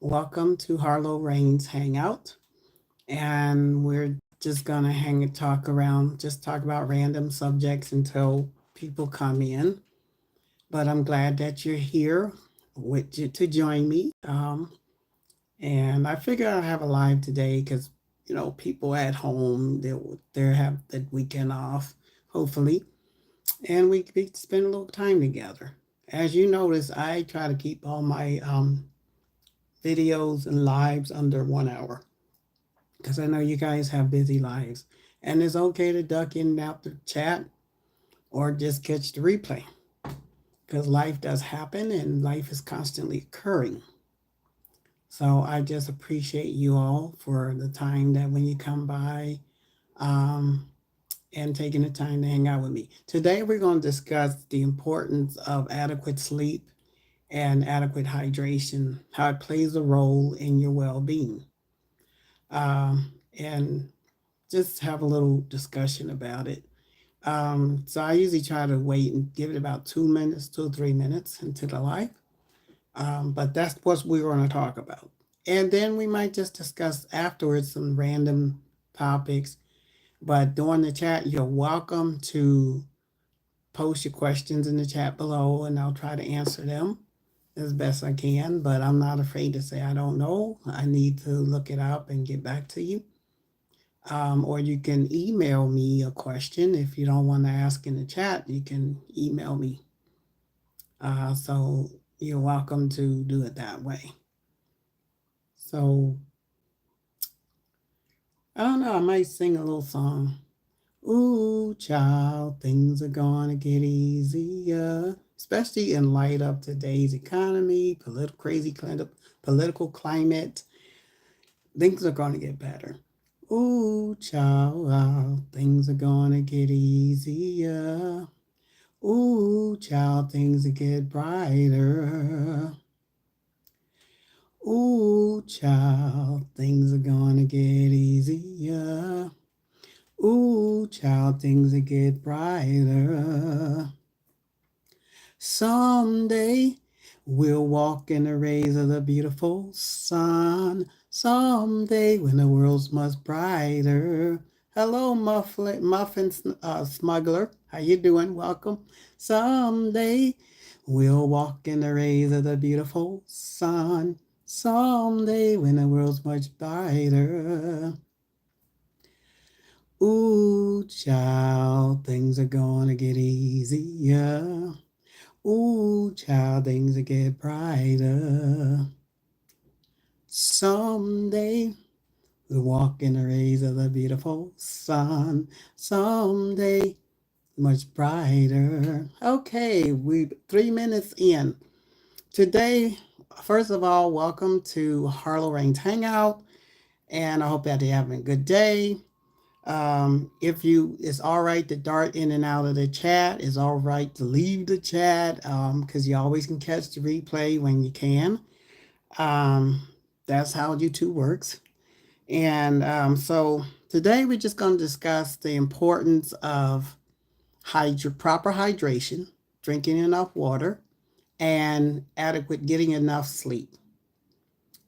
Welcome to Harlow Rain's Hangout. And we're just gonna hang and talk around, just talk about random subjects until people come in. But I'm glad that you're here with you to join me. And I figure I'll have a live today because people at home they have the weekend off, hopefully, and we could spend a little time together. As you notice, I try to keep all my videos and lives under 1 hour because I know you guys have busy lives. And it's okay to duck in and out the chat or just catch the replay because life does happen and life is constantly occurring. So I just appreciate you all for the time that when you come by um, and taking the time to hang out with me. Today we're going to discuss the importance of adequate sleep and adequate hydration, how it plays a role in your well being. And just have a little discussion about it. So I usually try to wait and give it about 2 minutes, 2 or 3 minutes into the live. But that's what we're going to talk about. And then we might just discuss afterwards some random topics. But during the chat, you're welcome to post your questions in the chat below, and I'll try to answer them as best I can. But I'm not afraid to say I don't know. I need to look it up and get back to you. Or you can email me a question. If you don't want to ask in the chat, you can email me. So you're welcome to do it that way. So I don't know, I might sing a little song. Ooh, child, things are gonna get easier, especially in light of today's economy, political climate. Things are gonna get better. Ooh, child, things are gonna get easier. Ooh, child, things get brighter. Ooh, child, things are gonna get easier. Ooh, child, things get brighter. Someday we'll walk in the rays of the beautiful sun. Someday when the world's much brighter. Hello, muffin smuggler. How you doing? Welcome. Someday we'll walk in the rays of the beautiful sun. Someday when the world's much brighter. Ooh, child, things are gonna get easier. Ooh, child, things will get brighter. Someday we'll walk in the rays of the beautiful sun. Someday much brighter. Okay, we 3 minutes in. Today, first of all, welcome to Harlow Rain's Hangout, and I hope that you're having a good day. If it's all right to dart in and out of the chat, it's all right to leave the chat because you always can catch the replay when you can. That's how YouTube works. And so today we're just going to discuss the importance of proper hydration, drinking enough water, and adequate getting enough sleep.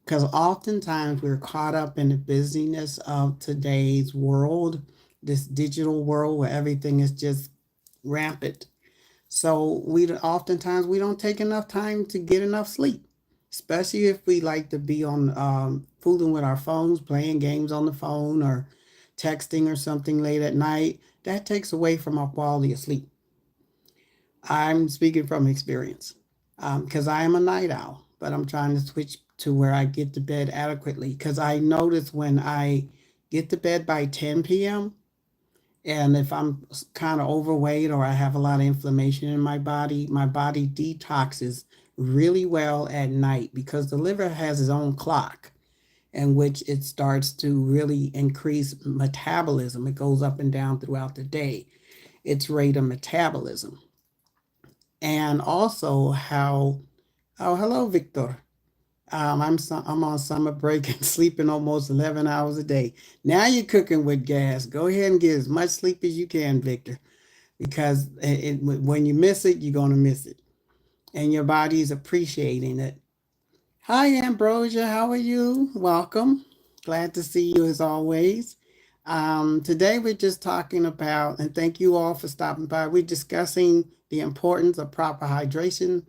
Because oftentimes we're caught up in the busyness of today's world, this digital world where everything is just rampant. So oftentimes we don't take enough time to get enough sleep, especially if we like to be on fooling with our phones, playing games on the phone or texting or something late at night. That takes away from our quality of sleep. I'm speaking from experience because I am a night owl, but I'm trying to switch to where I get to bed adequately because I notice when I get to bed by 10 p.m. and if I'm kind of overweight or I have a lot of inflammation in my body detoxes really well at night because the liver has its own clock in which it starts to really increase metabolism. It goes up and down throughout the day, its rate of metabolism. And also hello, Victor. I'm on summer break and sleeping almost 11 hours a day. Now you're cooking with gas. Go ahead and get as much sleep as you can, Victor, because when you miss it, you're going to miss it. And your body is appreciating it. Hi, Ambrosia. How are you? Welcome. Glad to see you as always. Today, we're just talking about, and thank you all for stopping by. We're discussing the importance of proper hydration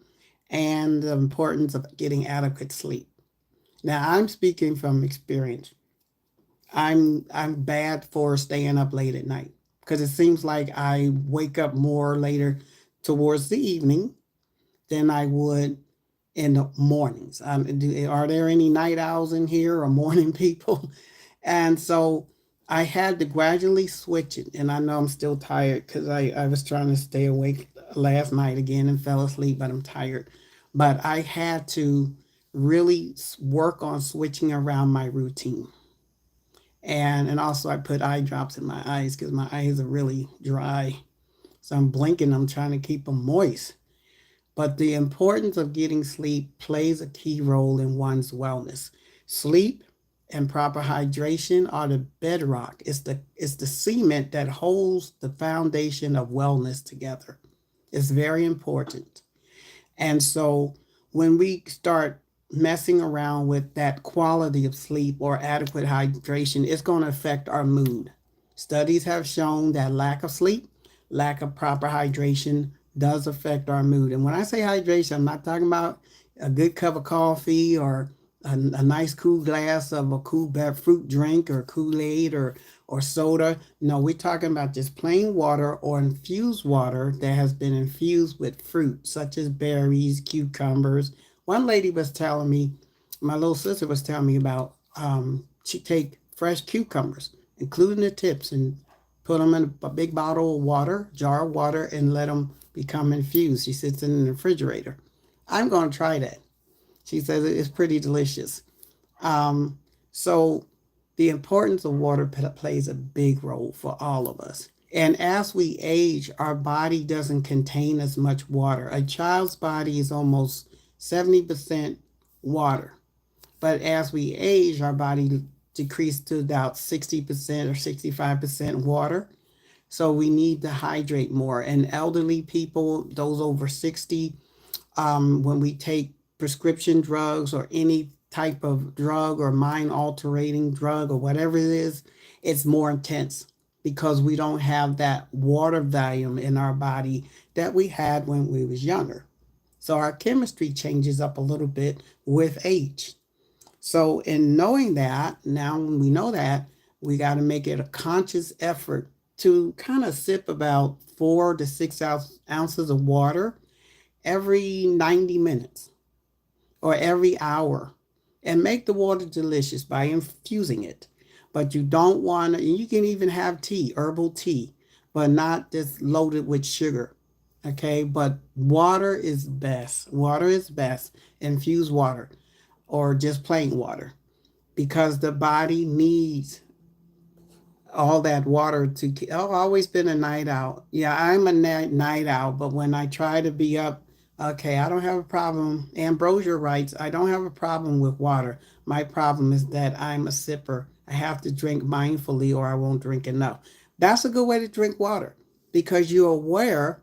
and the importance of getting adequate sleep. Now, I'm speaking from experience. I'm bad for staying up late at night because it seems like I wake up more later towards the evening than I would in the mornings. Are there any night owls in here or morning people? And so I had to gradually switch it. And I know I'm still tired because I was trying to stay awake last night again and fell asleep, but I'm tired. But I had to really work on switching around my routine. And also I put eye drops in my eyes because my eyes are really dry. So I'm blinking, I'm trying to keep them moist. But the importance of getting sleep plays a key role in one's wellness. Sleep and proper hydration are the bedrock. It's the cement that holds the foundation of wellness together. It's very important. And so when we start messing around with that quality of sleep or adequate hydration, it's going to affect our mood. Studies have shown that lack of sleep, lack of proper hydration does affect our mood. And when I say hydration, I'm not talking about a good cup of coffee or a nice cool glass of a cool fruit drink or Kool-Aid or soda. No, we're talking about just plain water or infused water that has been infused with fruit, such as berries, cucumbers. One lady was telling me, my little sister was telling me about she take fresh cucumbers, including the tips, and put them in a big bottle of water, jar of water, and let them become infused. She sits in the refrigerator. I'm going to try that. She says it's pretty delicious. Um, so the importance of water plays a big role for all of us. And as we age, our body doesn't contain as much water. A child's body is almost 70% water. But as we age, our body decreases to about 60% or 65% water. So we need to hydrate more. And elderly people, those over 60, when we take prescription drugs or any type of drug or mind altering drug or whatever it is, it's more intense because we don't have that water volume in our body that we had when we was younger. So our chemistry changes up a little bit with age. So in knowing that, now when we know that, we got to make it a conscious effort to kind of sip about 4 to 6 ounces of water every 90 minutes or every hour and make the water delicious by infusing it. But you don't want to, you can even have tea, herbal tea, but not just loaded with sugar. Okay, but water is best. Water is best. Infused water or just plain water because the body needs all that water to I've always been a night owl. Yeah, I'm a night owl, but when I try to be up, okay, I don't have a problem. Ambrosia writes, I don't have a problem with water. My problem is that I'm a sipper. I have to drink mindfully or I won't drink enough. That's a good way to drink water because you're aware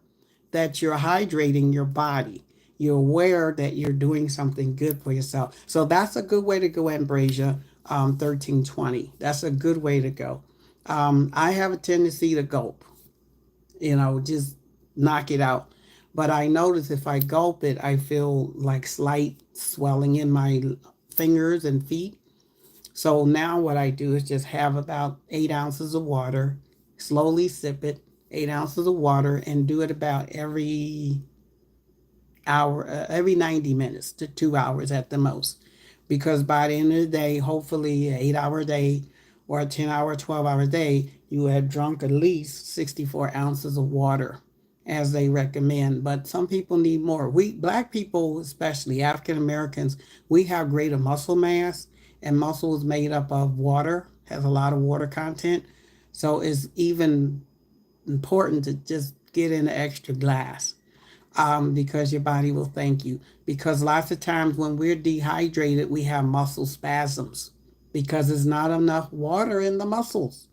that you're hydrating your body. You're aware that you're doing something good for yourself. So that's a good way to go, Ambrosia. 1320. That's a good way to go. I have a tendency to gulp, just knock it out. But I notice if I gulp it, I feel like slight swelling in my fingers and feet. So now what I do is just have about 8 ounces of water, slowly sip it, 8 ounces of water, and do it about every hour, every 90 minutes to 2 hours at the most. Because by the end of the day, hopefully an 8 hour day or a 10 hour, 12 hour day, you have drunk at least 64 ounces of water as they recommend. But some people need more. We, Black people, especially African Americans, we have greater muscle mass, and muscle is made up of water, has a lot of water content. So it's even important to just get in an extra glass because your body will thank you. Because lots of times when we're dehydrated, we have muscle spasms because there's not enough water in the muscles.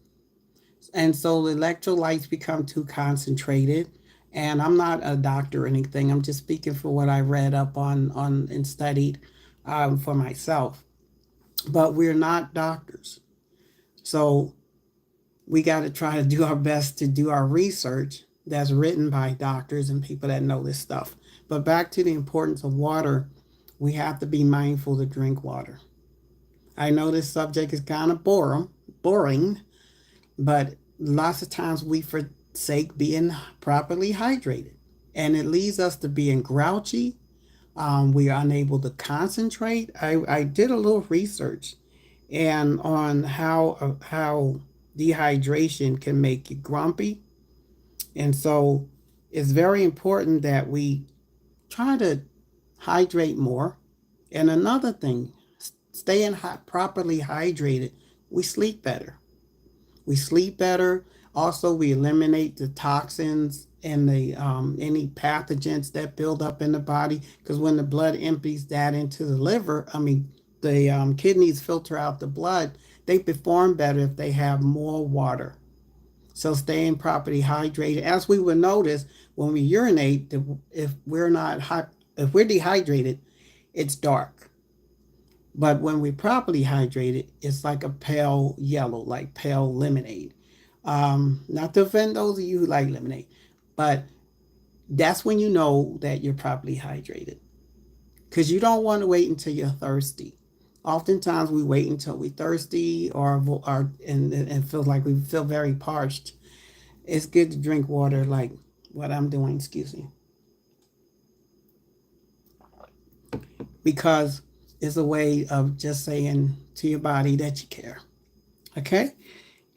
And so the electrolytes become too concentrated. And I'm not a doctor or anything. I'm just speaking for what I read up on and studied. for myself. But we're not doctors. So we got to try to do our best to do our research that's written by doctors and people that know this stuff. But back to the importance of water, we have to be mindful to drink water. I know this subject is kind of boring, but lots of times we forsake being properly hydrated. And it leads us to being grouchy. We are unable to concentrate. I did a little research and on how dehydration can make you grumpy. And so it's very important that we try to hydrate more. And another thing, staying properly hydrated, we sleep better. We sleep better. Also, we eliminate the toxins and the any pathogens that build up in the body. Because when the blood empties that into the liver, the kidneys filter out the blood. They perform better if they have more water. So staying properly hydrated, as we will notice when we urinate, if we're not if we're dehydrated, it's dark. But when we properly hydrated, it's like a pale yellow, like pale lemonade. Not to offend those of you who like lemonade, but that's when you know that you're properly hydrated. Because you don't want to wait until you're thirsty. Oftentimes we wait until we're thirsty and feel like we feel very parched. It's good to drink water like what I'm doing, excuse me, because it's a way of just saying to your body that you care. Okay?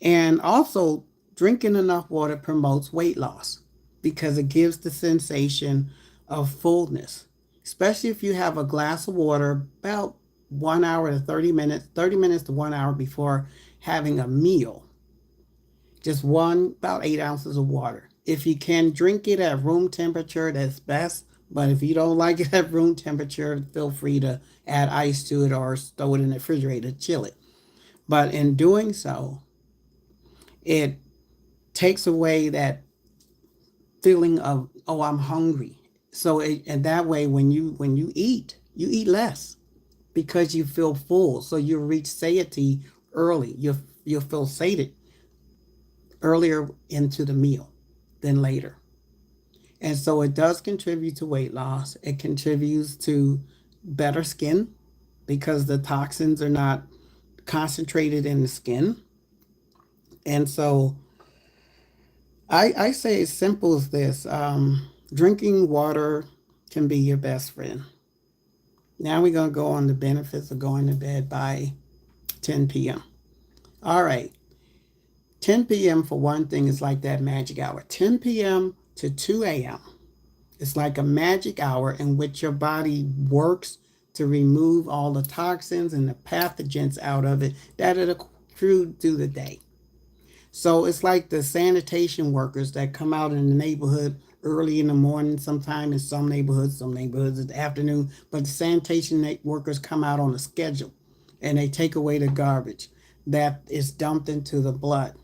And also, drinking enough water promotes weight loss because it gives the sensation of fullness, especially if you have a glass of water about 1 hour to 30 minutes, 30 minutes to 1 hour before having a meal. Just about 8 ounces of water. If you can drink it at room temperature, that's best. But if you don't like it at room temperature, feel free to add ice to it or throw it in the refrigerator, chill it. But in doing so, it takes away that feeling of, oh, I'm hungry. So and that way when you eat, you eat less because you feel full. So you reach satiety early. You'll feel sated earlier into the meal than later. And so it does contribute to weight loss. It contributes to better skin because the toxins are not concentrated in the skin. And so I say as simple as this, drinking water can be your best friend. Now we're going to go on the benefits of going to bed by 10 p.m. All right. 10 p.m. for one thing is like that magic hour. 10 p.m. to 2 a.m. It's like a magic hour in which your body works to remove all the toxins and the pathogens out of it that it accrued through the day. So it's like the sanitation workers that come out in the neighborhood early in the morning, sometime in some neighborhoods in the afternoon, but the sanitation workers come out on a schedule and they take away the garbage that is dumped into the blood.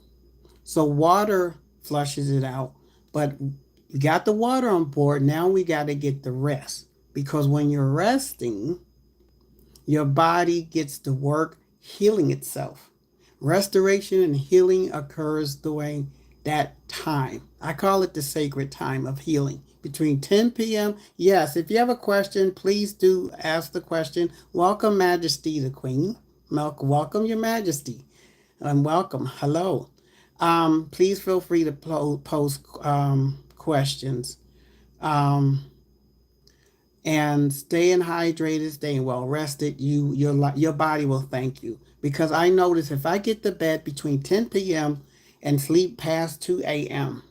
So water flushes it out, but we got the water on board. Now we got to get the rest because when you're resting, your body gets to work healing itself. Restoration and healing occurs during that time. I call it the sacred time of healing between 10 p.m. Yes, if you have a question, please do ask the question. Welcome, Majesty, the Queen. Welcome, Your Majesty. And welcome. Hello. Please feel free to post questions. And staying hydrated, staying well rested, your body will thank you. Because I notice if I get to bed between 10 p.m. and sleep past 2 a.m.,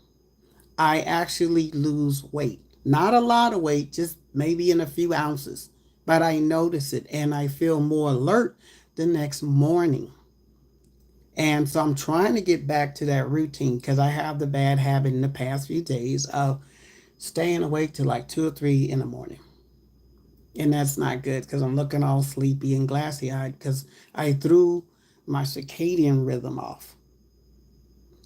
I actually lose weight. Not a lot of weight, just maybe in a few ounces. But I notice it and I feel more alert the next morning. And so I'm trying to get back to that routine because I have the bad habit in the past few days of staying awake till like 2 or 3 in the morning. And that's not good because I'm looking all sleepy and glassy eyed because I threw my circadian rhythm off.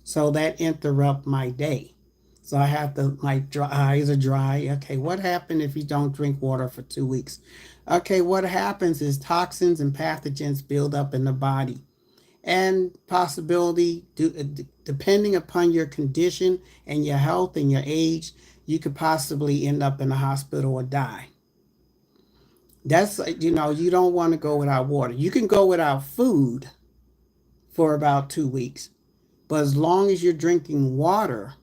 So that interrupt my day. So I have my eyes are dry. Okay, what happened if you don't drink water for 2 weeks? Okay, what happens is toxins and pathogens build up in the body, and depending upon your condition and your health and your age, you could possibly end up in the hospital or die. That's, you don't want to go without water. You can go without food for about 2 weeks, but as long as you're drinking water,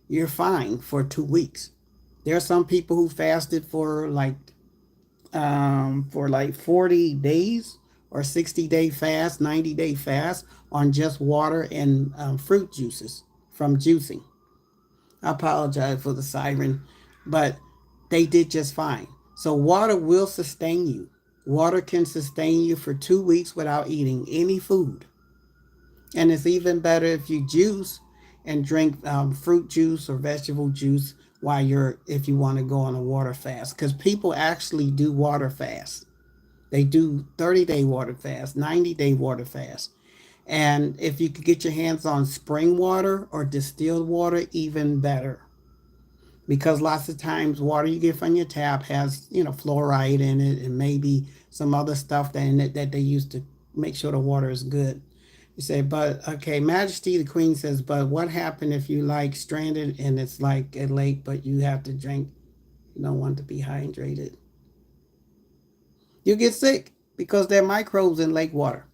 you're fine for 2 weeks. There are some people who fasted for like 40 days or 60-day fast, 90-day fast on just water and fruit juices from juicing. I apologize for the siren, but they did just fine. So water will sustain you. Water can sustain you for 2 weeks without eating any food. And it's even better if you juice and drink fruit juice or vegetable juice if you want to go on a water fast. Because people actually do water fast. They do 30-day water fast, 90-day water fast. And if you could get your hands on spring water or distilled water, even better. Because lots of times water you get from your tap has, fluoride in it and maybe some other stuff in it that they use to make sure the water is good. You say, but okay, Majesty the Queen says, but what happened if you like stranded and it's like a lake, but you have to drink, you don't want to be hydrated? You get sick because there are microbes in lake water.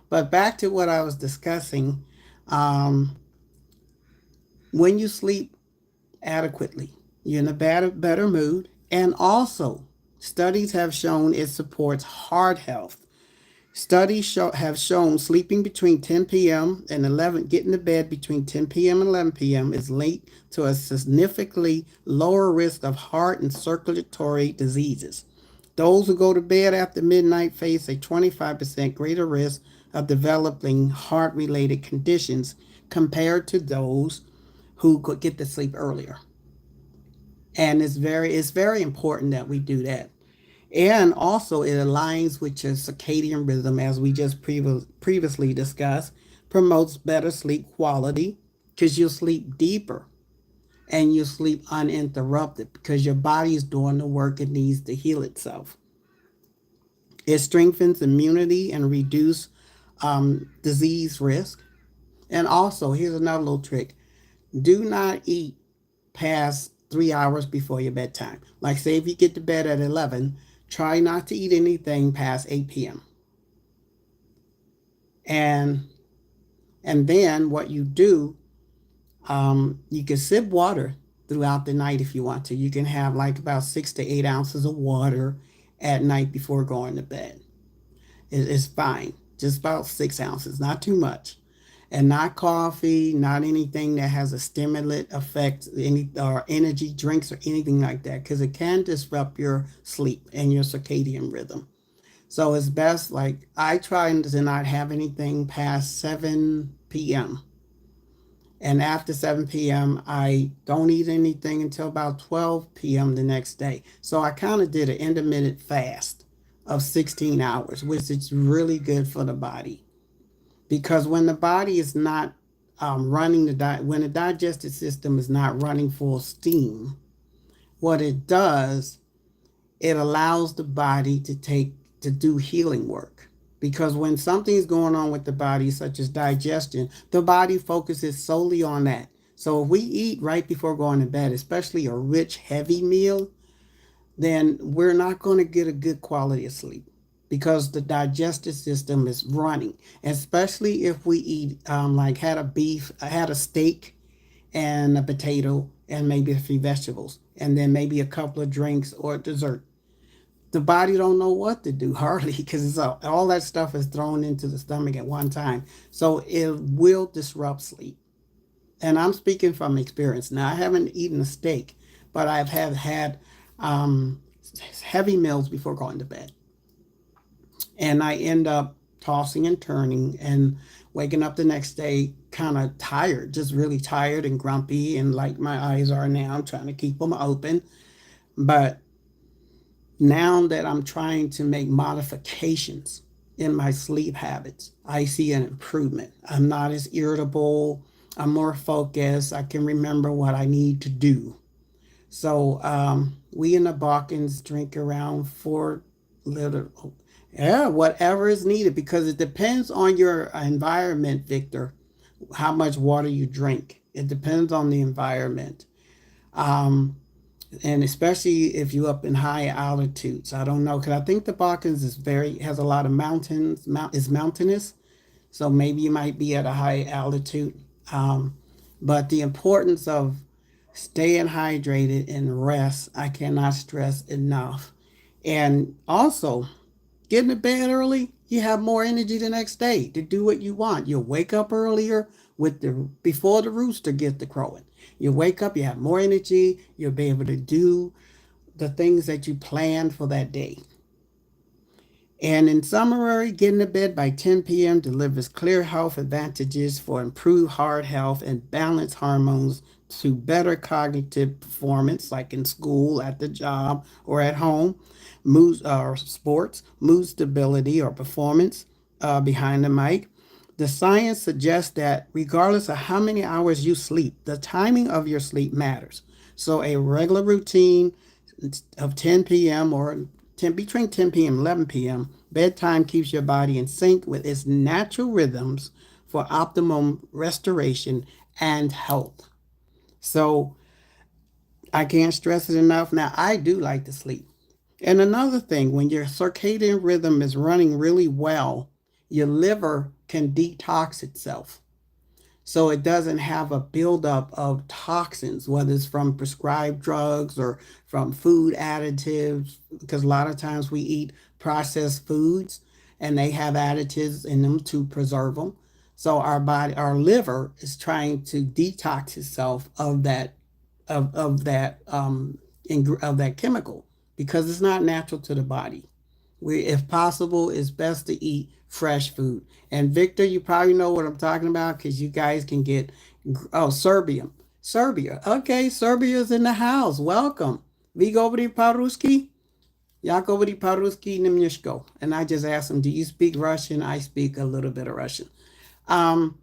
But back to what I was discussing, um, when you sleep adequately, you're in a better mood. And also, studies have shown it supports heart health. Have shown sleeping between 10 p.m. and 11, getting to bed between 10 p.m. and 11 p.m. is linked to a significantly lower risk of heart and circulatory diseases. Those who go to bed after midnight face a 25% greater risk of developing heart related conditions compared to those who could get to sleep earlier. And it's very important that we do that. And also, it aligns with your circadian rhythm, as we just previously discussed, promotes better sleep quality because you'll sleep deeper and you sleep uninterrupted because your body is doing the work it needs to heal itself. It strengthens immunity and reduce disease risk. And also, here's another little trick: do not eat past 3 hours before your bedtime. Like, say, if you get to bed at 11, try not to eat anything past 8 p.m. And and then what you do, you can sip water throughout the night if you want to. You can have like about 6 to 8 ounces of water at night before going to bed. It's fine. Just about 6 ounces, not too much. And not coffee, not anything that has a stimulant effect, any or energy drinks or anything like that, because it can disrupt your sleep and your circadian rhythm. So it's best, like, I try to not have anything past 7 p.m. And after 7 p.m., I don't eat anything until about 12 p.m. the next day. So I kind of did an intermittent fast of 16 hours, which is really good for the body. Because when the body is not when the digestive system is not running full steam, what it does, it allows the body to do healing work. Because when something's going on with the body, such as digestion, the body focuses solely on that. So if we eat right before going to bed, especially a rich, heavy meal, then we're not going to get a good quality of sleep because the digestive system is running. Especially if we eat, like, had a steak and a potato and maybe a few vegetables, and then maybe a couple of drinks or dessert. The body don't know what to do hardly because it's all that stuff is thrown into the stomach at one time. So it will disrupt sleep. And I'm speaking from experience. Now, I haven't eaten a steak, but I've had um, heavy meals before going to bed. And I end up tossing and turning and waking up the next day kind of tired, just really tired and grumpy. And like my eyes are now, I'm trying to keep them open. But now that I'm trying to make modifications in my sleep habits, I see an improvement. I'm not as irritable. I'm more focused. I can remember what I need to do. So we in the Balkans drink around little, yeah, whatever is needed because it depends on your environment, Victor, how much water you drink. It depends on the environment. Um, and especially if you're up in high altitudes. I don't know, because I think the Balkans has a lot of mountains, is mountainous. So maybe you might be at a high altitude. But the importance of staying hydrated and rest, I cannot stress enough. And also, getting to bed early, you have more energy the next day to do what you want. You'll wake up earlier before the rooster gets to crowing. You wake up, you have more energy, you'll be able to do the things that you planned for that day. And in summary, getting to bed by 10 p.m. delivers clear health advantages for improved heart health and balanced hormones to better cognitive performance, like in school, at the job, or at home, mood or sports, mood stability or performance behind the mic. The science suggests that regardless of how many hours you sleep, the timing of your sleep matters. So a regular routine of 10 p.m. or between 10 p.m. and 11 p.m. bedtime keeps your body in sync with its natural rhythms for optimum restoration and health. So I can't stress it enough. Now, I do like to sleep. And another thing, when your circadian rhythm is running really well, your liver can detox itself. So it doesn't have a buildup of toxins, whether it's from prescribed drugs or from food additives, because a lot of times we eat processed foods and they have additives in them to preserve them. So our liver is trying to detox itself of that chemical because it's not natural to the body. If possible, it's best to eat fresh food. And Victor, you probably know what I'm talking about because you guys can get, Serbia. Serbia. Okay, Serbia's in the house. Welcome. Vi govori paruski? Ja govori paruski nemyshko. And I just asked him, do you speak Russian? I speak a little bit of Russian. But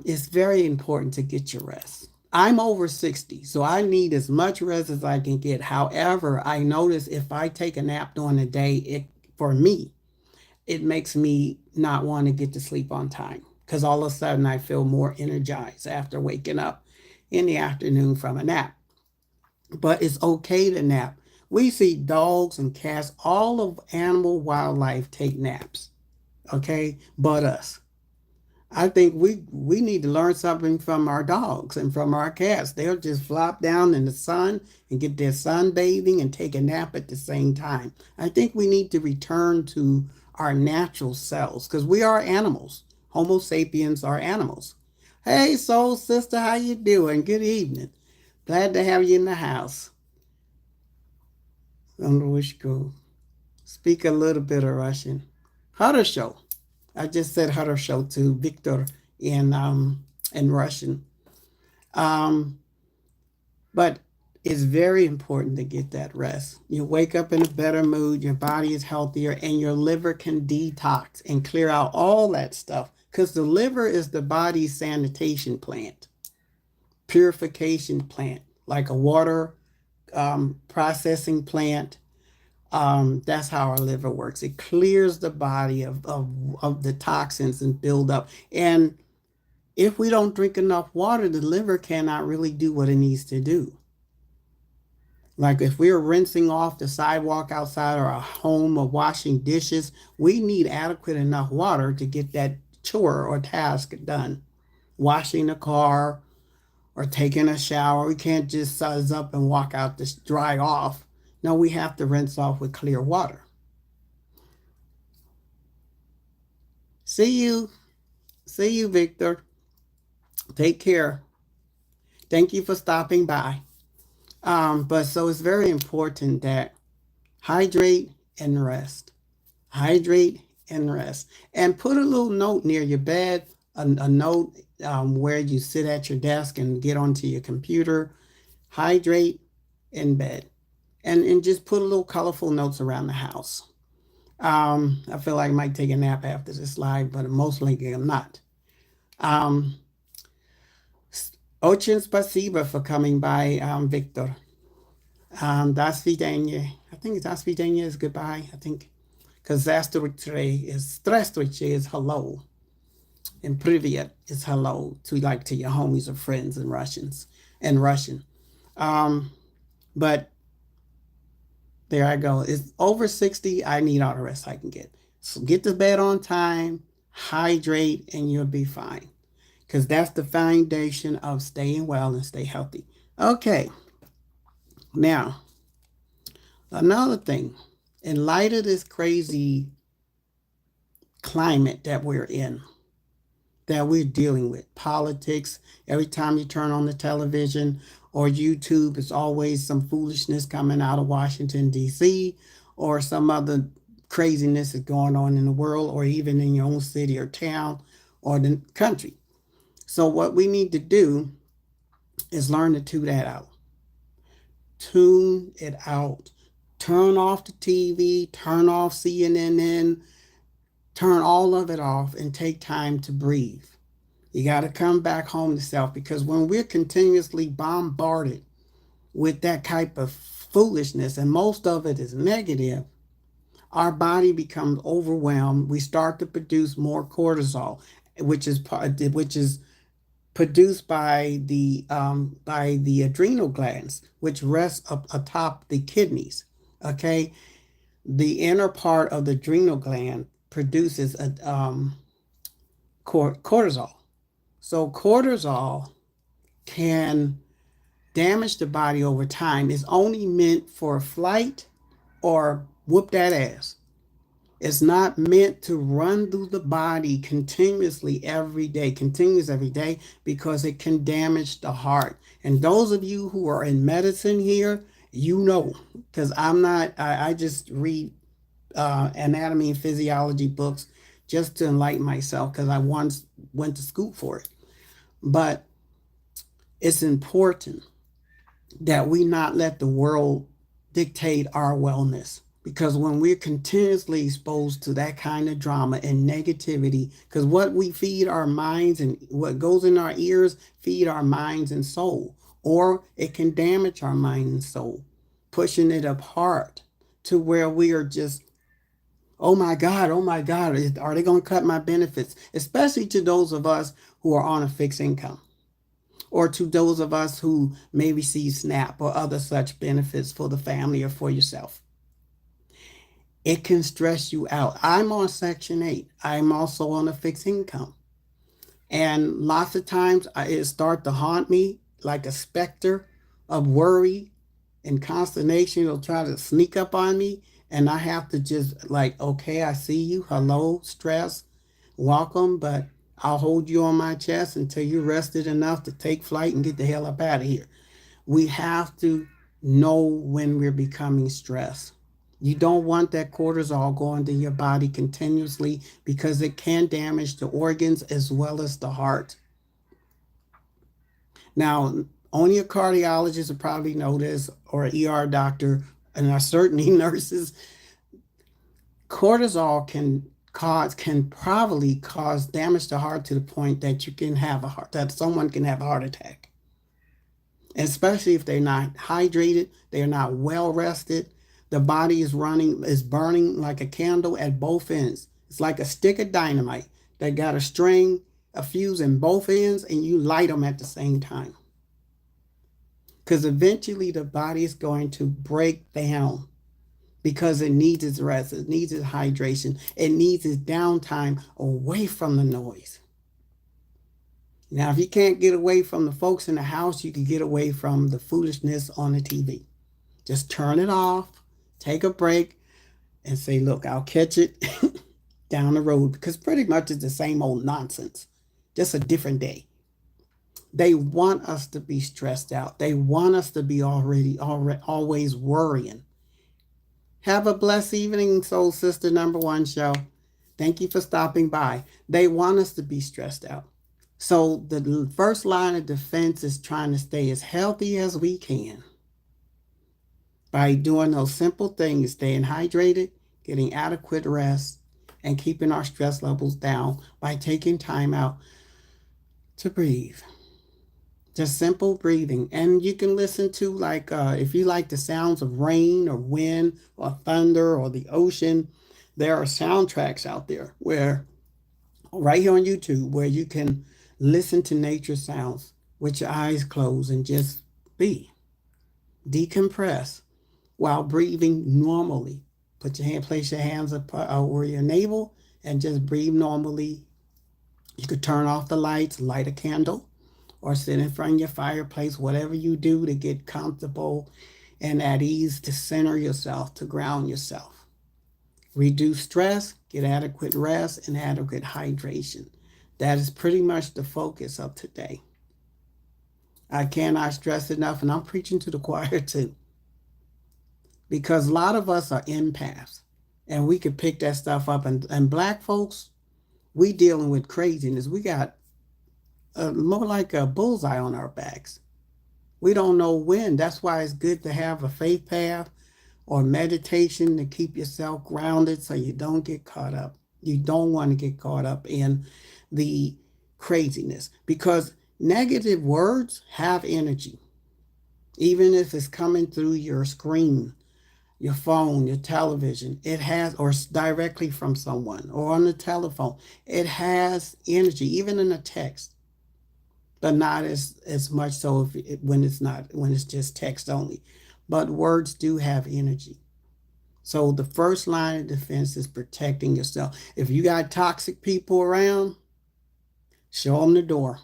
it's very important to get your rest. I'm over 60, so I need as much rest as I can get. However, I notice if I take a nap during the day, for me, it makes me not want to get to sleep on time because all of a sudden I feel more energized after waking up in the afternoon from a nap. But it's okay to nap. We see dogs and cats, all of animal wildlife take naps, okay, but us. I think we need to learn something from our dogs and from our cats. They'll just flop down in the sun and get their sunbathing and take a nap at the same time. I think we need to return to our natural selves because we are animals. Homo sapiens are animals. Hey, soul sister, how you doing? Good evening. Glad to have you in the house. Speak a little bit of Russian. Хорошо. I just said хорошо to Victor in Russian. But it's very important to get that rest. You wake up in a better mood, your body is healthier, and your liver can detox and clear out all that stuff. Because the liver is the body's sanitation plant, purification plant, like a water processing plant. That's how our liver works. It clears the body of the toxins and build up. And if we don't drink enough water, the liver cannot really do what it needs to do. Like if we're rinsing off the sidewalk outside our home or washing dishes, we need adequate enough water to get that chore or task done. Washing the car or taking a shower, we can't just sizz up and walk out to dry off. No, we have to rinse off with clear water. See you. See you, Victor. Take care. Thank you for stopping by. But so it's very important that hydrate and rest. Hydrate and rest. And put a little note near your bed, a note where you sit at your desk and get onto your computer. Hydrate in bed. And just put a little colorful notes around the house. I feel like I might take a nap after this live, but most likely I'm not. Очень спасибо for coming by, Victor. Das Vidania. I think Das Vidania is goodbye. I think because Zdravstvuyte is Zdravstvuyte is hello, and Privyet is hello to like to your homies or friends in Russian. Um, but there I go. It's over 60. I need all the rest I can get. So get to bed on time, hydrate, and you'll be fine. Because that's the foundation of staying well and stay healthy. Okay, now another thing. In light of this crazy climate that we're in, that we're dealing with, politics, every time you turn on the television or YouTube, it's always some foolishness coming out of Washington, D.C., or some other craziness is going on in the world, or even in your own city or town or the country. So, what we need to do is learn to tune that out. Tune it out. Turn off the TV, turn off CNN, turn all of it off, and take time to breathe. You got to come back home to self, because when we're continuously bombarded with that type of foolishness, and most of it is negative, our body becomes overwhelmed. We start to produce more cortisol, which is produced by the adrenal glands, which rests up atop the kidneys. Okay, the inner part of the adrenal gland produces cortisol. So cortisol can damage the body over time. It's only meant for flight or whoop that ass. It's not meant to run through the body continuous every day, because it can damage the heart. And those of you who are in medicine here, you know, because I just read anatomy and physiology books just to enlighten myself, because I once went to school for it. But it's important that we not let the world dictate our wellness, because when we're continuously exposed to that kind of drama and negativity, because what we feed our minds and what goes in our ears feed our minds and soul, or it can damage our mind and soul, pushing it apart to where we are just, oh my God, are they going to cut my benefits? Especially to those of us who are on a fixed income, or to those of us who may receive SNAP or other such benefits for the family or for yourself. It can stress you out. I'm on Section 8. I'm also on a fixed income. And lots of times it starts to haunt me like a specter of worry and consternation. It'll try to sneak up on me. And I have to just like, okay, I see you. Hello, stress. Welcome. But I'll hold you on my chest until you're rested enough to take flight and get the hell up out of here. We have to know when we're becoming stressed. You don't want that cortisol going to your body continuously, because it can damage the organs as well as the heart. Now, only a cardiologist will probably know this, or an ER doctor, and certainly nurses. Cortisol can probably cause damage to the heart to the point that someone can have a heart attack. Especially if they're not hydrated, they're not well rested. The body is burning like a candle at both ends. It's like a stick of dynamite that got a string, a fuse in both ends, and you light them at the same time. Because eventually the body is going to break down, because it needs its rest, it needs its hydration, it needs its downtime away from the noise. Now, if you can't get away from the folks in the house, you can get away from the foolishness on the TV. Just turn it off, take a break, and say, look, I'll catch it down the road, because pretty much it's the same old nonsense, just a different day. They want us to be stressed out. They want us to be always worrying. Have a blessed evening, Soul Sister Number One Show. Thank you for stopping by. They want us to be stressed out. So the first line of defense is trying to stay as healthy as we can by doing those simple things: staying hydrated, getting adequate rest, and keeping our stress levels down by taking time out to breathe. Just simple breathing. And you can listen to, like, if you like the sounds of rain or wind or thunder or the ocean, there are soundtracks out there where, right here on YouTube, where you can listen to nature sounds with your eyes closed and just be, decompress while breathing normally. Place your hands up over your navel and just breathe normally. You could turn off the lights, light a candle, or sit in front of your fireplace, whatever you do to get comfortable and at ease, to center yourself, to ground yourself. Reduce stress, get adequate rest, and adequate hydration. That is pretty much the focus of today. I cannot stress enough, and I'm preaching to the choir too, because a lot of us are empaths, and we could pick that stuff up. And black folks, we dealing with craziness. We got more like a bullseye on our backs. We don't know when. That's why it's good to have a faith path or meditation to keep yourself grounded so you don't get caught up. You don't want to get caught up in the craziness, because negative words have energy. Even if it's coming through your screen, your phone, your television, it has, or directly from someone or on the telephone, it has energy, even in a text, but not as much so when it's just text only. But words do have energy. So the first line of defense is protecting yourself. If you got toxic people around, show them the door.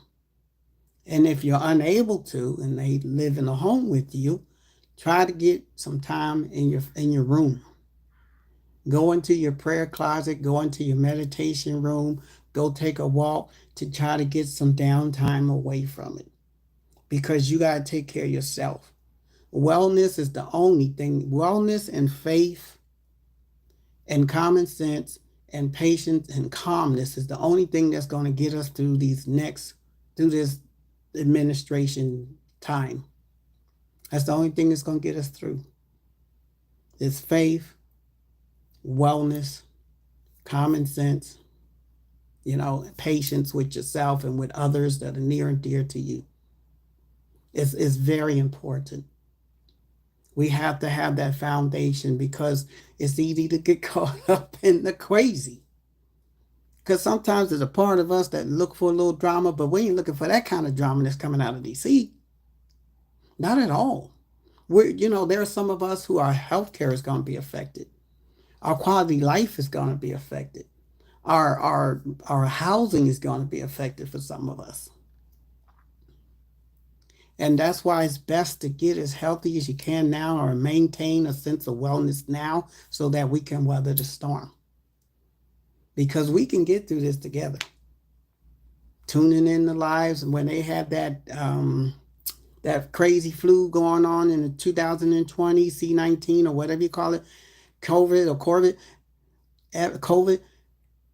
And if you're unable to, and they live in a home with you, try to get some time in your room. Go into your prayer closet, go into your meditation room, go take a walk to try to get some downtime away from it, because you got to take care of yourself. Wellness is the only thing. Wellness and faith and common sense and patience and calmness is the only thing that's going to get us through this administration time. That's the only thing that's going to get us through. It's faith, wellness, common sense, patience with yourself and with others that are near and dear to you. It's very important. We have to have that foundation, because it's easy to get caught up in the crazy. Because sometimes there's a part of us that look for a little drama, but we ain't looking for that kind of drama that's coming out of DC. Not at all. There are some of us who our healthcare is going to be affected. Our quality of life is going to be affected. Our housing is going to be affected for some of us. And that's why it's best to get as healthy as you can now, or maintain a sense of wellness now, so that we can weather the storm. Because we can get through this together. Tuning in the lives when they had that crazy flu going on in the 2020, C-19 or whatever you call it, COVID,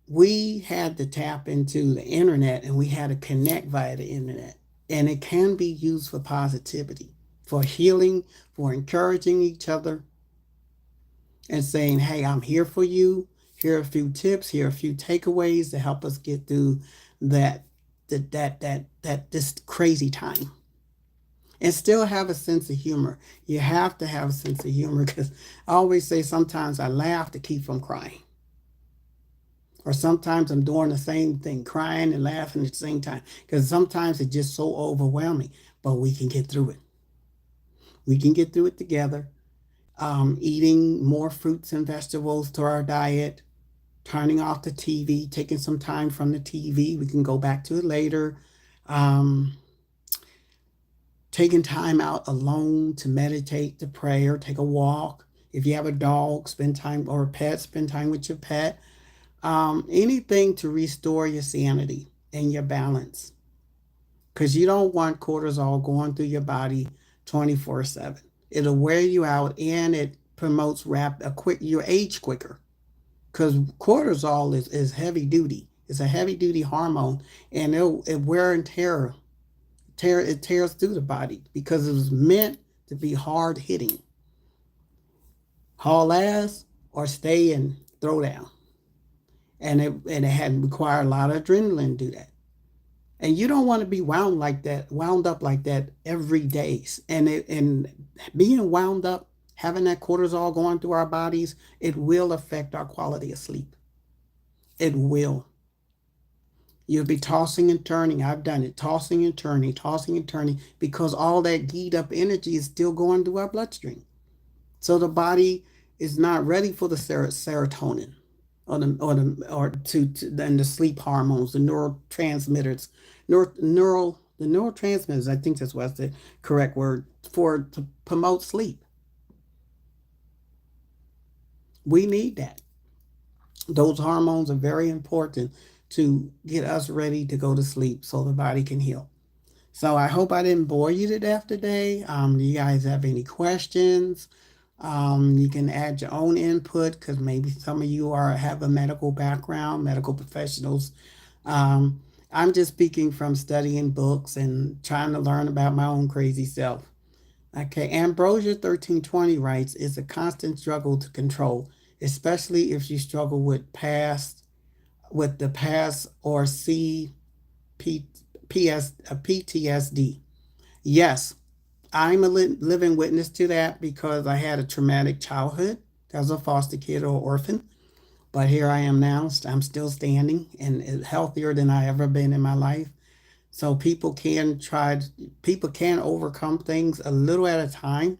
we had to tap into the internet, and we had to connect via the internet. And it can be used for positivity, for healing, for encouraging each other, and saying, hey, I'm here for you. Here are a few tips. Here are a few takeaways to help us get through this crazy time. And still have a sense of humor. You have to have a sense of humor, because I always say sometimes I laugh to keep from crying. Or sometimes I'm doing the same thing, crying and laughing at the same time, because sometimes it's just so overwhelming. But we can get through it. We can get through it together. Eating more fruits and vegetables to our diet, turning off the TV, taking some time from the TV. We can go back to it later. Taking time out alone to meditate, to pray, or take a walk. If you have a dog, spend time, or a pet, spend time with your pet. Anything to restore your sanity and your balance, because you don't want cortisol going through your body 24/7. It'll wear you out, and it promotes your age quicker, because cortisol is heavy duty. It's a heavy duty hormone, and it wear and it tears through the body, because it was meant to be hard hitting, haul ass or stay and throw down. And it had required a lot of adrenaline to do that. And you don't want to be wound up like that every day. And being wound up, having that cortisol going through our bodies, it will affect our quality of sleep. It will. You'll be tossing and turning. I've done it, tossing and turning, because all that geed up energy is still going through our bloodstream. So the body is not ready for the serotonin or then the sleep hormones, the neurotransmitters, the neurotransmitters. I think that's what's the correct word for to promote sleep. We need that. Those hormones are very important to get us ready to go to sleep so the body can heal. So I hope I didn't bore you to death today. Do you guys have any questions? You can add your own input because maybe some of you have a medical background, medical professionals. I'm just speaking from studying books and trying to learn about my own crazy self. Okay, Ambrosia 1320 writes, it's a constant struggle to control, especially if you struggle with the past or PTSD. Yes, I'm a living witness to that because I had a traumatic childhood as a foster kid or orphan. But here I am now. I'm still standing and healthier than I ever been in my life. So people can overcome things a little at a time,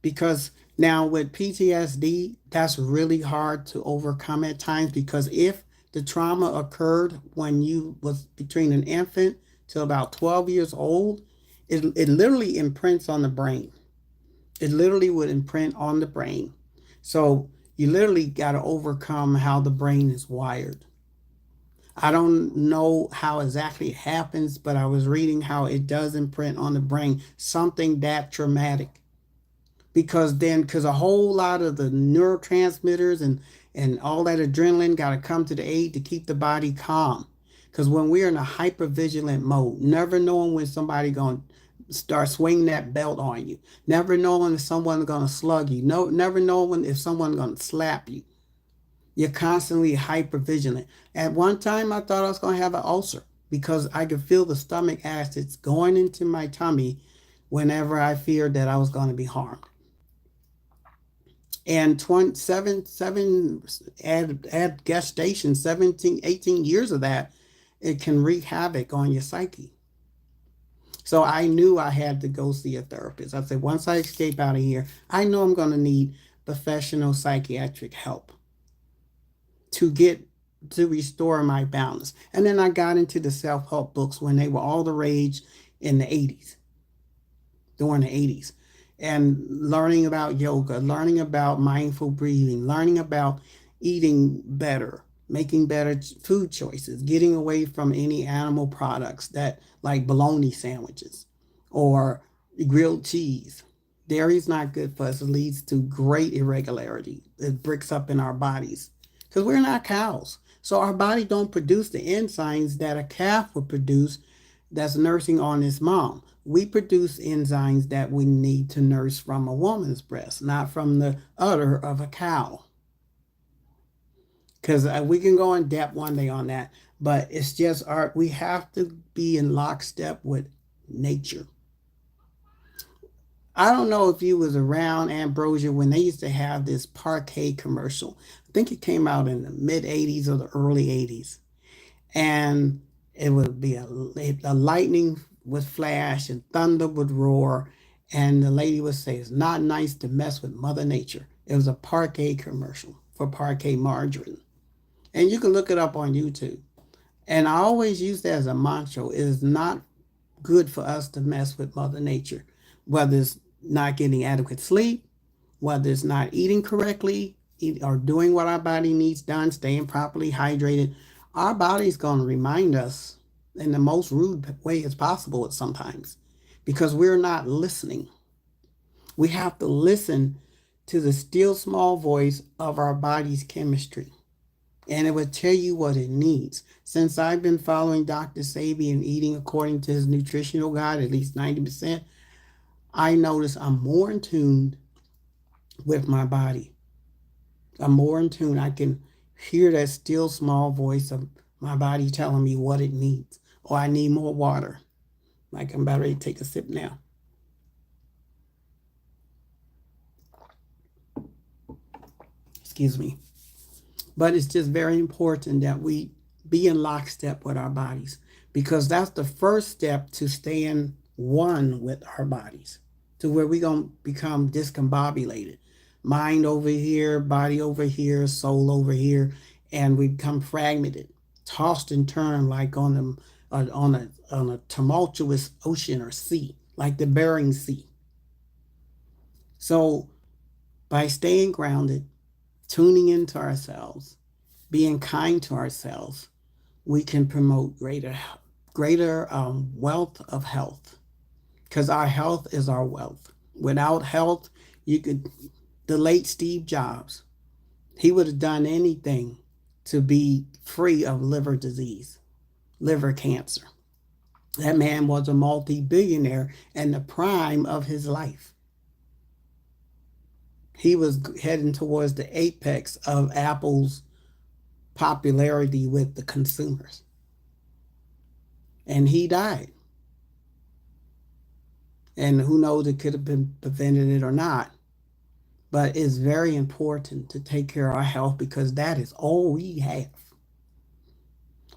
because now with PTSD, that's really hard to overcome at times, because if the trauma occurred when you was between an infant to about 12 years old, it literally imprints on the brain. It literally would imprint on the brain. So you literally got to overcome how the brain is wired. I don't know how exactly it happens, but I was reading how it does imprint on the brain, something that traumatic. Because a whole lot of the neurotransmitters and all that adrenaline got to come to the aid to keep the body calm. Because when we're in a hyper vigilant mode, never knowing when somebody going to start swinging that belt on you, never knowing if someone's going to slug you, never knowing if someone's going to slap you, you're constantly hyper vigilant. At one time, I thought I was going to have an ulcer because I could feel the stomach acids going into my tummy whenever I feared that I was going to be harmed. And 27 add gestation, 17, 18 years of that, it can wreak havoc on your psyche. So I knew I had to go see a therapist. I said, once I escape out of here, I know I'm going to need professional psychiatric help to get to restore my balance. And then I got into the self-help books when they were all the rage in the 80s, during the 80s, and learning about yoga, learning about mindful breathing, learning about eating better, making better food choices, getting away from any animal products that like bologna sandwiches or grilled cheese. Dairy is not good for us. It leads to great irregularity. It bricks up in our bodies because we're not cows. So our body don't produce the enzymes that a calf would produce that's nursing on its mom. We produce enzymes that we need to nurse from a woman's breast, not from the udder of a cow. Because we can go in depth one day on that, but it's just we have to be in lockstep with nature. I don't know if you was around Ambrosia when they used to have this Parquet commercial. I think it came out in the mid 80s or the early 80s. And it would be a lightning would flash and thunder would roar. And the lady would say, it's not nice to mess with Mother Nature. It was a Parquet commercial for Parquet margarine. And you can look it up on YouTube. And I always use that as a mantra. It is not good for us to mess with Mother Nature, whether it's not getting adequate sleep, whether it's not eating correctly, or doing what our body needs done, staying properly hydrated. Our body's going to remind us in the most rude way as possible at sometimes, because we're not listening. We have to listen to the still small voice of our body's chemistry, and it will tell you what it needs. Since I've been following Dr. Sabi and eating according to his nutritional guide, at least 90%, I notice I'm more in tune with my body. I'm more in tune. I can hear that still small voice of my body telling me what it needs, or I need more water. Like I'm about ready to take a sip now. Excuse me. But it's just very important that we be in lockstep with our bodies, because that's the first step to staying one with our bodies, to where we're going to become discombobulated. Mind over here, body over here, soul over here, and we become fragmented, tossed and turned like on a tumultuous ocean or sea, like the Bering Sea. So by staying grounded, tuning into ourselves, being kind to ourselves, we can promote greater wealth of health, because our health is our wealth. Without health, you could, the late Steve Jobs, he would have done anything to be free of liver disease, liver cancer. That man was a multi-billionaire in the prime of his life. He was heading towards the apex of Apple's popularity with the consumers. And he died. And who knows, it could have been prevented it or not. But it's very important to take care of our health, because that is all we have.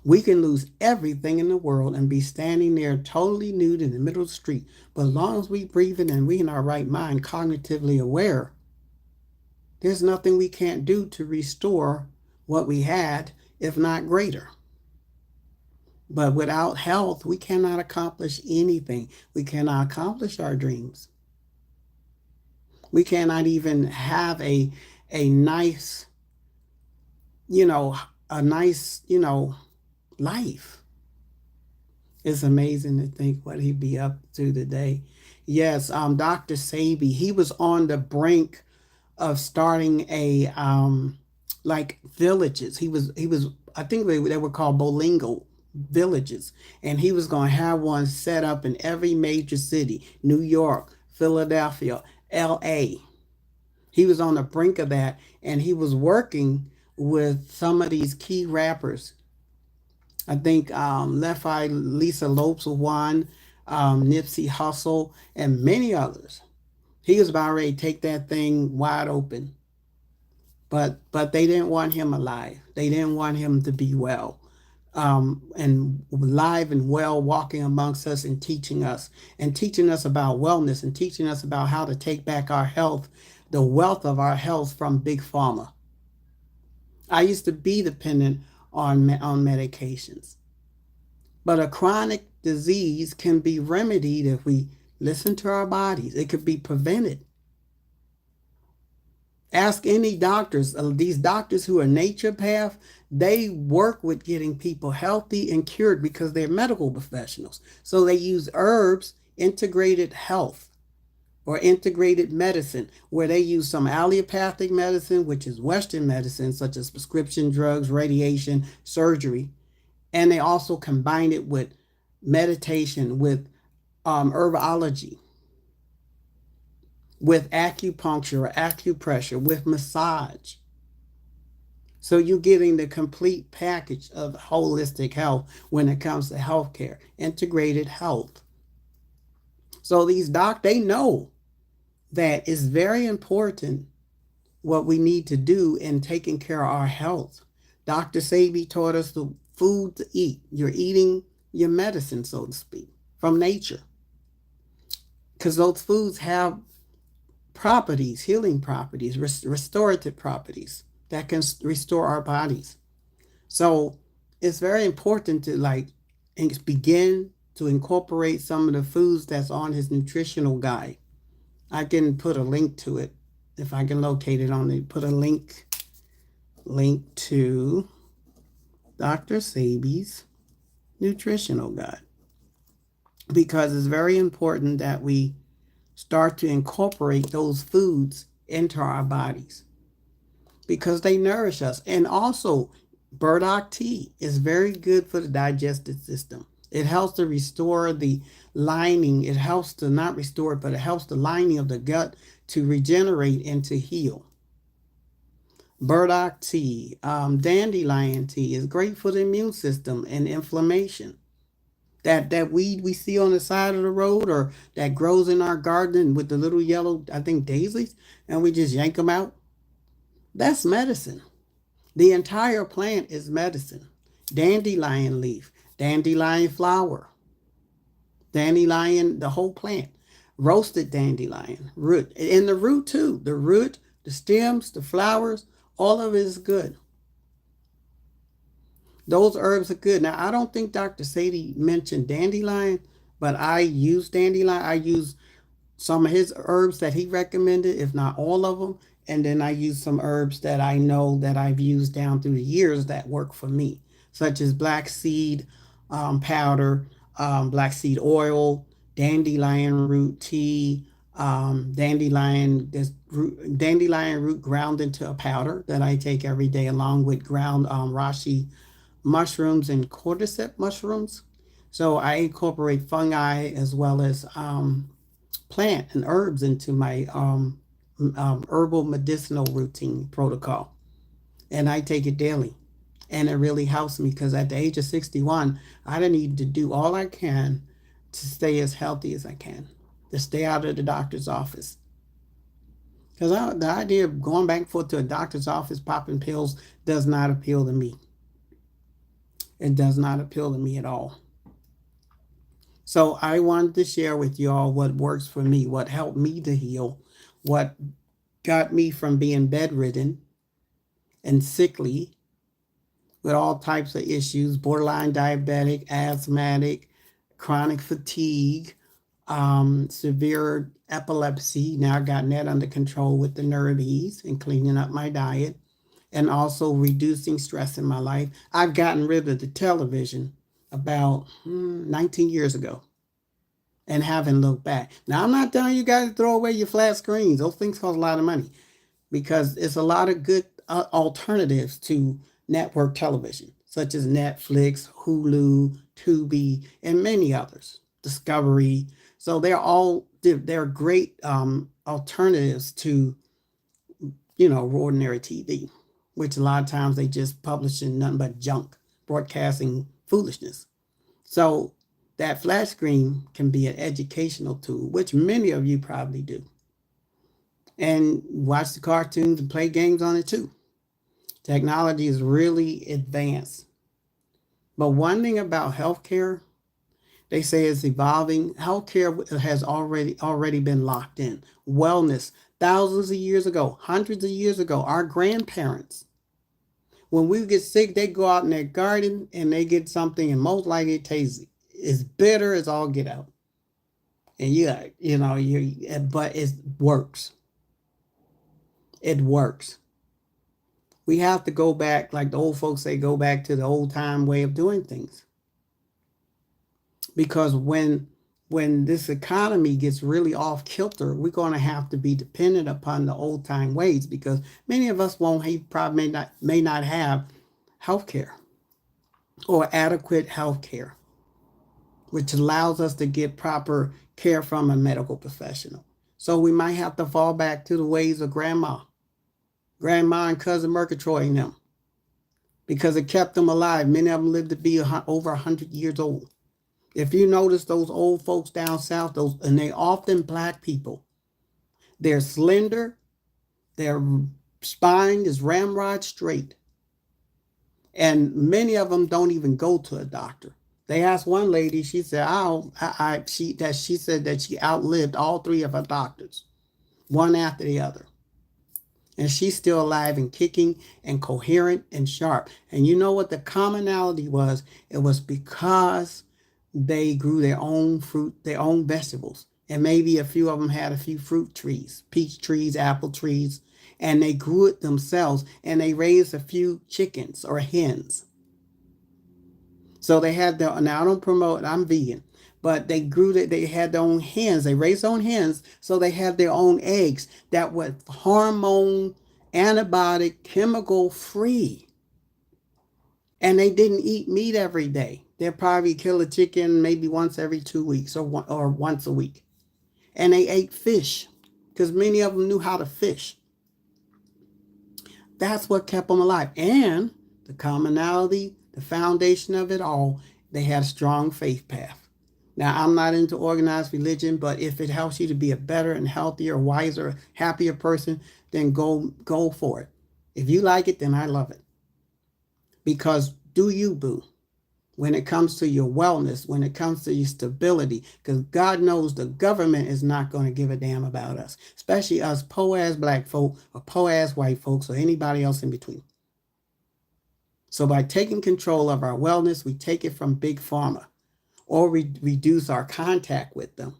We can lose everything in the world and be standing there totally nude in the middle of the street. But as long as we breathing and we in our right mind, cognitively aware, there's nothing we can't do to restore what we had, if not greater. But without health, we cannot accomplish anything. We cannot accomplish our dreams. We cannot even have a nice, a nice, life. It's amazing to think what he'd be up to today. Yes, Dr. Sebi, he was on the brink of starting a like villages. He was I think they were called Bolingo villages, and he was going to have one set up in every major city: New York, Philadelphia, LA. He was on the brink of that, and he was working with some of these key rappers. I think Left Eye Lisa Lopes was one, Nipsey Hussle, and many others. He was about ready to take that thing wide open. But they didn't want him alive. They didn't want him to be well. And live and well, walking amongst us and teaching us about wellness, and teaching us about how to take back our health, the wealth of our health from big pharma. I used to be dependent on medications, but a chronic disease can be remedied if we listen to our bodies. It could be prevented. Ask any doctors, these doctors who are naturopath, they work with getting people healthy and cured because they're medical professionals. So they use herbs, integrated health, or integrated medicine, where they use some allopathic medicine, which is Western medicine, such as prescription drugs, radiation, surgery. And they also combine it with meditation, with herbology, with acupuncture or acupressure, with massage. So you're getting the complete package of holistic health when it comes to healthcare, integrated health. So these they know that it's very important what we need to do in taking care of our health. Dr. Sebi taught us the food to eat. You're eating your medicine, so to speak, from nature. Because those foods have properties, healing properties, restorative properties that can restore our bodies. So it's very important to begin to incorporate some of the foods that's on his nutritional guide. I can put a link to it if I can locate it on it. Put a link to Dr. Sebi's nutritional guide, because it's very important that we start to incorporate those foods into our bodies, because they nourish us. And also, burdock tea is very good for the digestive system. It helps to restore the lining. It helps to not restore it, but it helps the lining of the gut to regenerate and to heal. Burdock tea, dandelion tea is great for the immune system and inflammation. That weed we see on the side of the road or that grows in our garden with the little yellow, I think, daisies, and we just yank them out. That's medicine. The entire plant is medicine. Dandelion leaf, dandelion flower, dandelion, the whole plant, roasted dandelion root, and the root too. The root, the stems, the flowers, all of it is good. Those herbs are good. Now, I don't think Dr. Sadie mentioned dandelion, but I use dandelion. I use some of his herbs that he recommended, if not all of them. And then I use some herbs that I know that I've used down through the years that work for me, such as black seed powder, black seed oil, dandelion root tea, dandelion root ground into a powder that I take every day, along with ground reishi mushrooms and cordyceps mushrooms. So I incorporate fungi as well as plant and herbs into my herbal medicinal routine protocol. And I take it daily. And it really helps me because at the age of 61, I need to do all I can to stay as healthy as I can, to stay out of the doctor's office. Because the idea of going back and forth to a doctor's office popping pills does not appeal to me. It does not appeal to me at all. So I wanted to share with y'all what works for me, what helped me to heal, what got me from being bedridden and sickly with all types of issues, borderline diabetic, asthmatic, chronic fatigue, severe epilepsy. Now I got that under control with the nerve ease and cleaning up my diet, and also reducing stress in my life. I've gotten rid of the television about 19 years ago and haven't looked back. Now, I'm not telling you guys to throw away your flat screens. Those things cost a lot of money because it's a lot of good alternatives to network television, such as Netflix, Hulu, Tubi, and many others, Discovery. So they're great alternatives to, ordinary TV, which a lot of times they just publishing nothing but junk, broadcasting foolishness. So that flat screen can be an educational tool, which many of you probably do. And watch the cartoons and play games on it too. Technology is really advanced. But one thing about healthcare, they say it's evolving. Healthcare has already been locked in. Wellness, thousands of years ago, hundreds of years ago, our grandparents, when we get sick, they go out in their garden and they get something, and most likely it tastes as bitter as all get out. And but it works. It works. We have to go back, like the old folks say, go back to the old time way of doing things. Because when this economy gets really off kilter, we're going to have to be dependent upon the old time ways, because many of us probably may not have health care or adequate health care, which allows us to get proper care from a medical professional. So we might have to fall back to the ways of grandma and cousin Murgatroyd and them, because it kept them alive. Many of them lived to be over 100 years old. If you notice those old folks down south, and they often black people, they're slender, their spine is ramrod straight, and many of them don't even go to a doctor. They asked one lady, she said, she said that she outlived all three of her doctors, one after the other. And she's still alive and kicking and coherent and sharp. And you know what the commonality was? It was because they grew their own fruit, their own vegetables. And maybe a few of them had a few fruit trees, peach trees, apple trees, and they grew it themselves, and they raised a few chickens or hens. So they had now I don't promote, I'm vegan, but they had their own hens. They raised their own hens, so they had their own eggs that were hormone, antibiotic, chemical free. And they didn't eat meat every day. They'd probably kill a chicken maybe once every 2 weeks or once a week. And they ate fish because many of them knew how to fish. That's what kept them alive. And the commonality, the foundation of it all, They had a strong faith path. Now, I'm not into organized religion, but if it helps you to be a better and healthier, wiser, happier person, then go for it. If you like it, then I love it. Because do you, boo? When it comes to your wellness, when it comes to your stability, because God knows the government is not going to give a damn about us, especially us po-ass black folk or po-ass white folks or anybody else in between. So by taking control of our wellness, we take it from big pharma or we reduce our contact with them.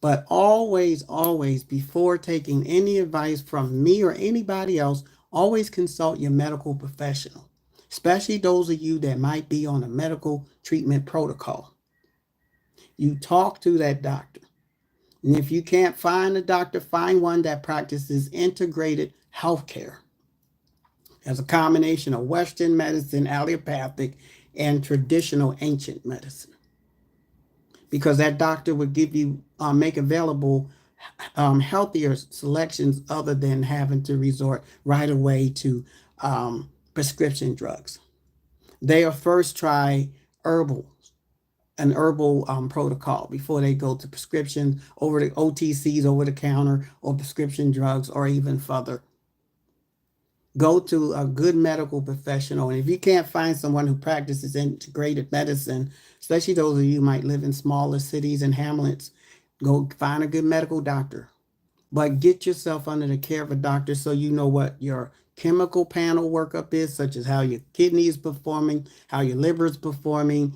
But always, always, before taking any advice from me or anybody else, always consult your medical professional, especially those of you that might be on a medical treatment protocol. You talk to that doctor. And if you can't find a doctor, find one that practices integrated healthcare as a combination of Western medicine, allopathic, and traditional ancient medicine. Because that doctor would give you, make available healthier selections other than having to resort right away to prescription drugs. They'll first try an herbal protocol before they go to prescription over the OTCs, over the counter, or prescription drugs, or even further. Go to a good medical professional. And if you can't find someone who practices integrated medicine, especially those of you who might live in smaller cities and hamlets, go find a good medical doctor. But get yourself under the care of a doctor so you know what your chemical panel workup is, such as how your kidney is performing, how your liver is performing,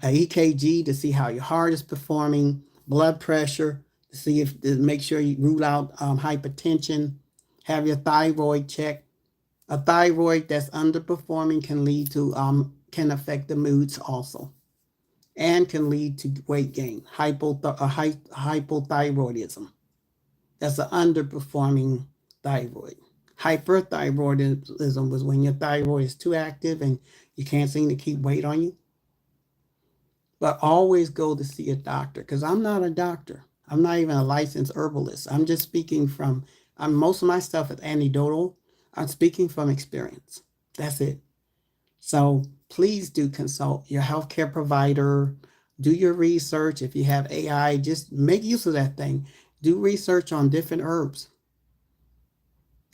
an EKG to see how your heart is performing, blood pressure to see if to make sure you rule out hypertension, have your thyroid checked. A thyroid that's underperforming can lead to can affect the moods also, and can lead to weight gain, hypothyroidism. That's an underperforming thyroid. Hyperthyroidism was when your thyroid is too active and you can't seem to keep weight on you. But always go to see a doctor, because I'm not a doctor. I'm not even a licensed herbalist. I'm just speaking from, most of my stuff is anecdotal. I'm speaking from experience. That's it. So please do consult your healthcare provider. Do your research. If you have AI, just make use of that thing. Do research on different herbs.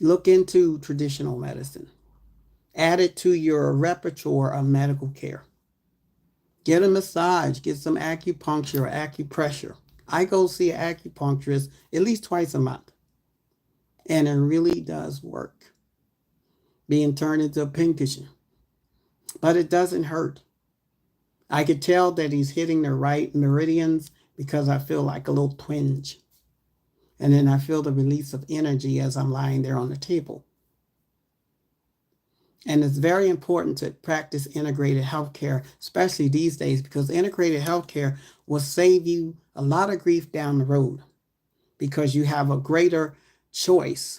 Look into traditional medicine. Add it to your repertoire of medical care. Get a massage. Get some acupuncture or acupressure. I go see an acupuncturist at least twice a month. And it really does work. Being turned into a pincushion. But it doesn't hurt. I could tell that he's hitting the right meridians because I feel like a little twinge. And then I feel the release of energy as I'm lying there on the table. And it's very important to practice integrated healthcare, especially these days, because integrated healthcare will save you a lot of grief down the road because you have a greater choice.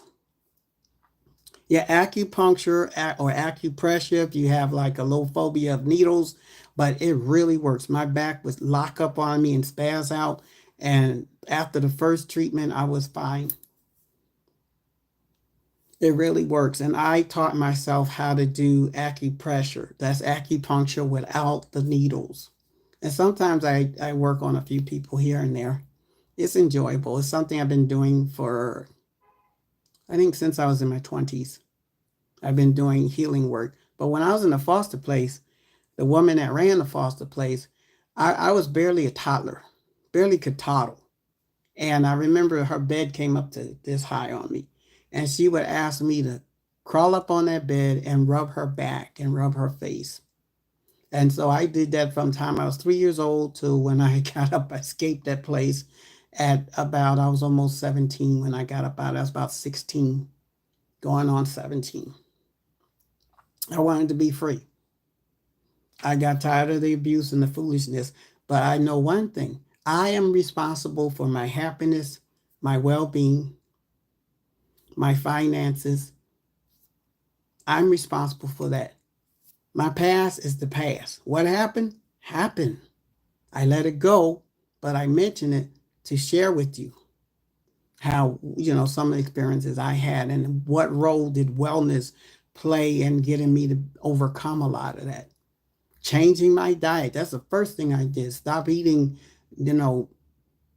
Yeah, acupuncture or acupressure, if you have like a low phobia of needles, but it really works. My back would lock up on me and spaz out. And after the first treatment, I was fine. It really works. And I taught myself how to do acupressure. That's acupuncture without the needles. And sometimes I work on a few people here and there. It's enjoyable. It's something I've been doing for, I think, since I was in my 20s. I've been doing healing work. But when I was in the foster place, the woman that ran the foster place, I was barely a toddler, barely could toddle. And I remember her bed came up to this high on me. And she would ask me to crawl up on that bed and rub her back and rub her face. And so I did that from the time I was 3 years old to when I got up, I escaped that place at about, I was almost 17 when I got up out. I was about 16, going on 17. I wanted to be free. I got tired of the abuse and the foolishness, but I know one thing. I am responsible for my happiness, my well-being, my finances. I'm responsible for that. My past is the past. What happened? Happened. I let it go, but I mention it to share with you how, some of the experiences I had and what role did wellness play in getting me to overcome a lot of that. Changing my diet. That's the first thing I did. Stop eating, you know,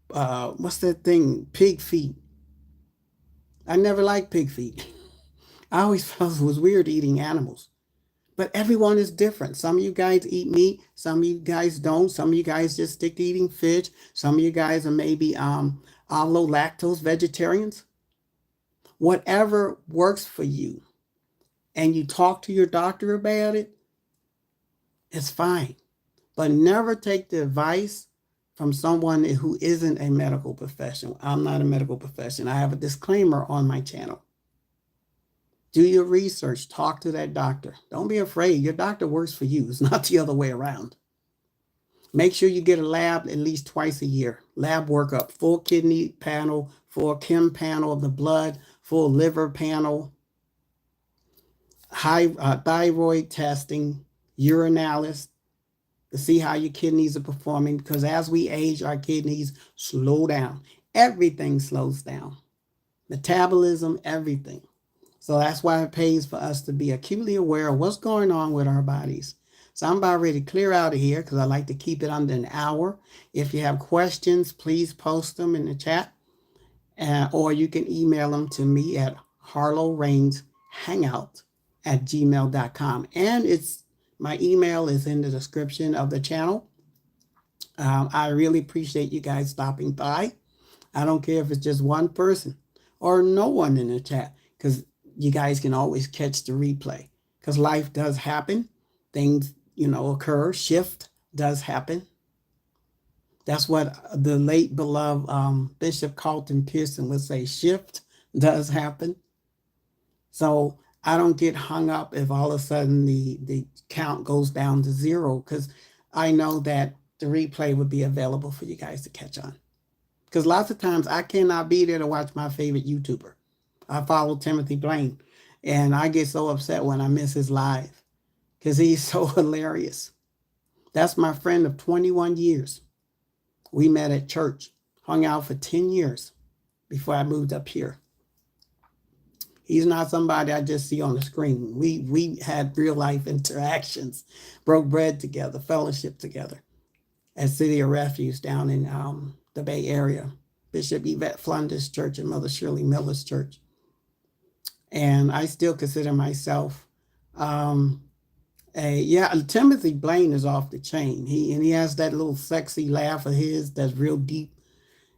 what's that thing? Pig feet. I never liked pig feet. I always felt it was weird eating animals. But everyone is different. Some of you guys eat meat, some of you guys don't. Some of you guys just stick to eating fish. Some of you guys are maybe low lactose vegetarians. Whatever works for you, and you talk to your doctor about it, it's fine. But never take the advice from someone who isn't a medical professional. I'm not a medical professional. I have a disclaimer on my channel. Do your research. Talk to that doctor. Don't be afraid. Your doctor works for you. It's not the other way around. Make sure you get a lab at least twice a year. Lab workup, full kidney panel, full chem panel of the blood, full liver panel, high thyroid testing, urinalysis to see how your kidneys are performing. Because as we age, our kidneys slow down. Everything slows down. Metabolism, everything. So that's why it pays for us to be acutely aware of what's going on with our bodies. So I'm about ready to clear out of here because I like to keep it under an hour. If you have questions, please post them in the chat. Or you can email them to me at harlowrainshangout@gmail.com. And my email is in the description of the channel. I really appreciate you guys stopping by. I don't care if it's just one person or no one in the chat, because you guys can always catch the replay, because life does happen. Things, occur. Shift does happen. That's what the late beloved Bishop Carlton Pearson would say. Shift does happen. So I don't get hung up if all of a sudden the count goes down to 0, because I know that the replay would be available for you guys to catch on. Because lots of times I cannot be there to watch my favorite YouTuber. I follow Timothy Blaine, and I get so upset when I miss his live because he's so hilarious. That's my friend of 21 years. We met at church, hung out for 10 years before I moved up here. He's not somebody I just see on the screen. We had real life interactions, broke bread together, fellowship together at City of Refuge down in the Bay Area, Bishop Yvette Flunder's church and Mother Shirley Miller's church. And I still consider myself Timothy Blaine is off the chain. He has that little sexy laugh of his that's real deep.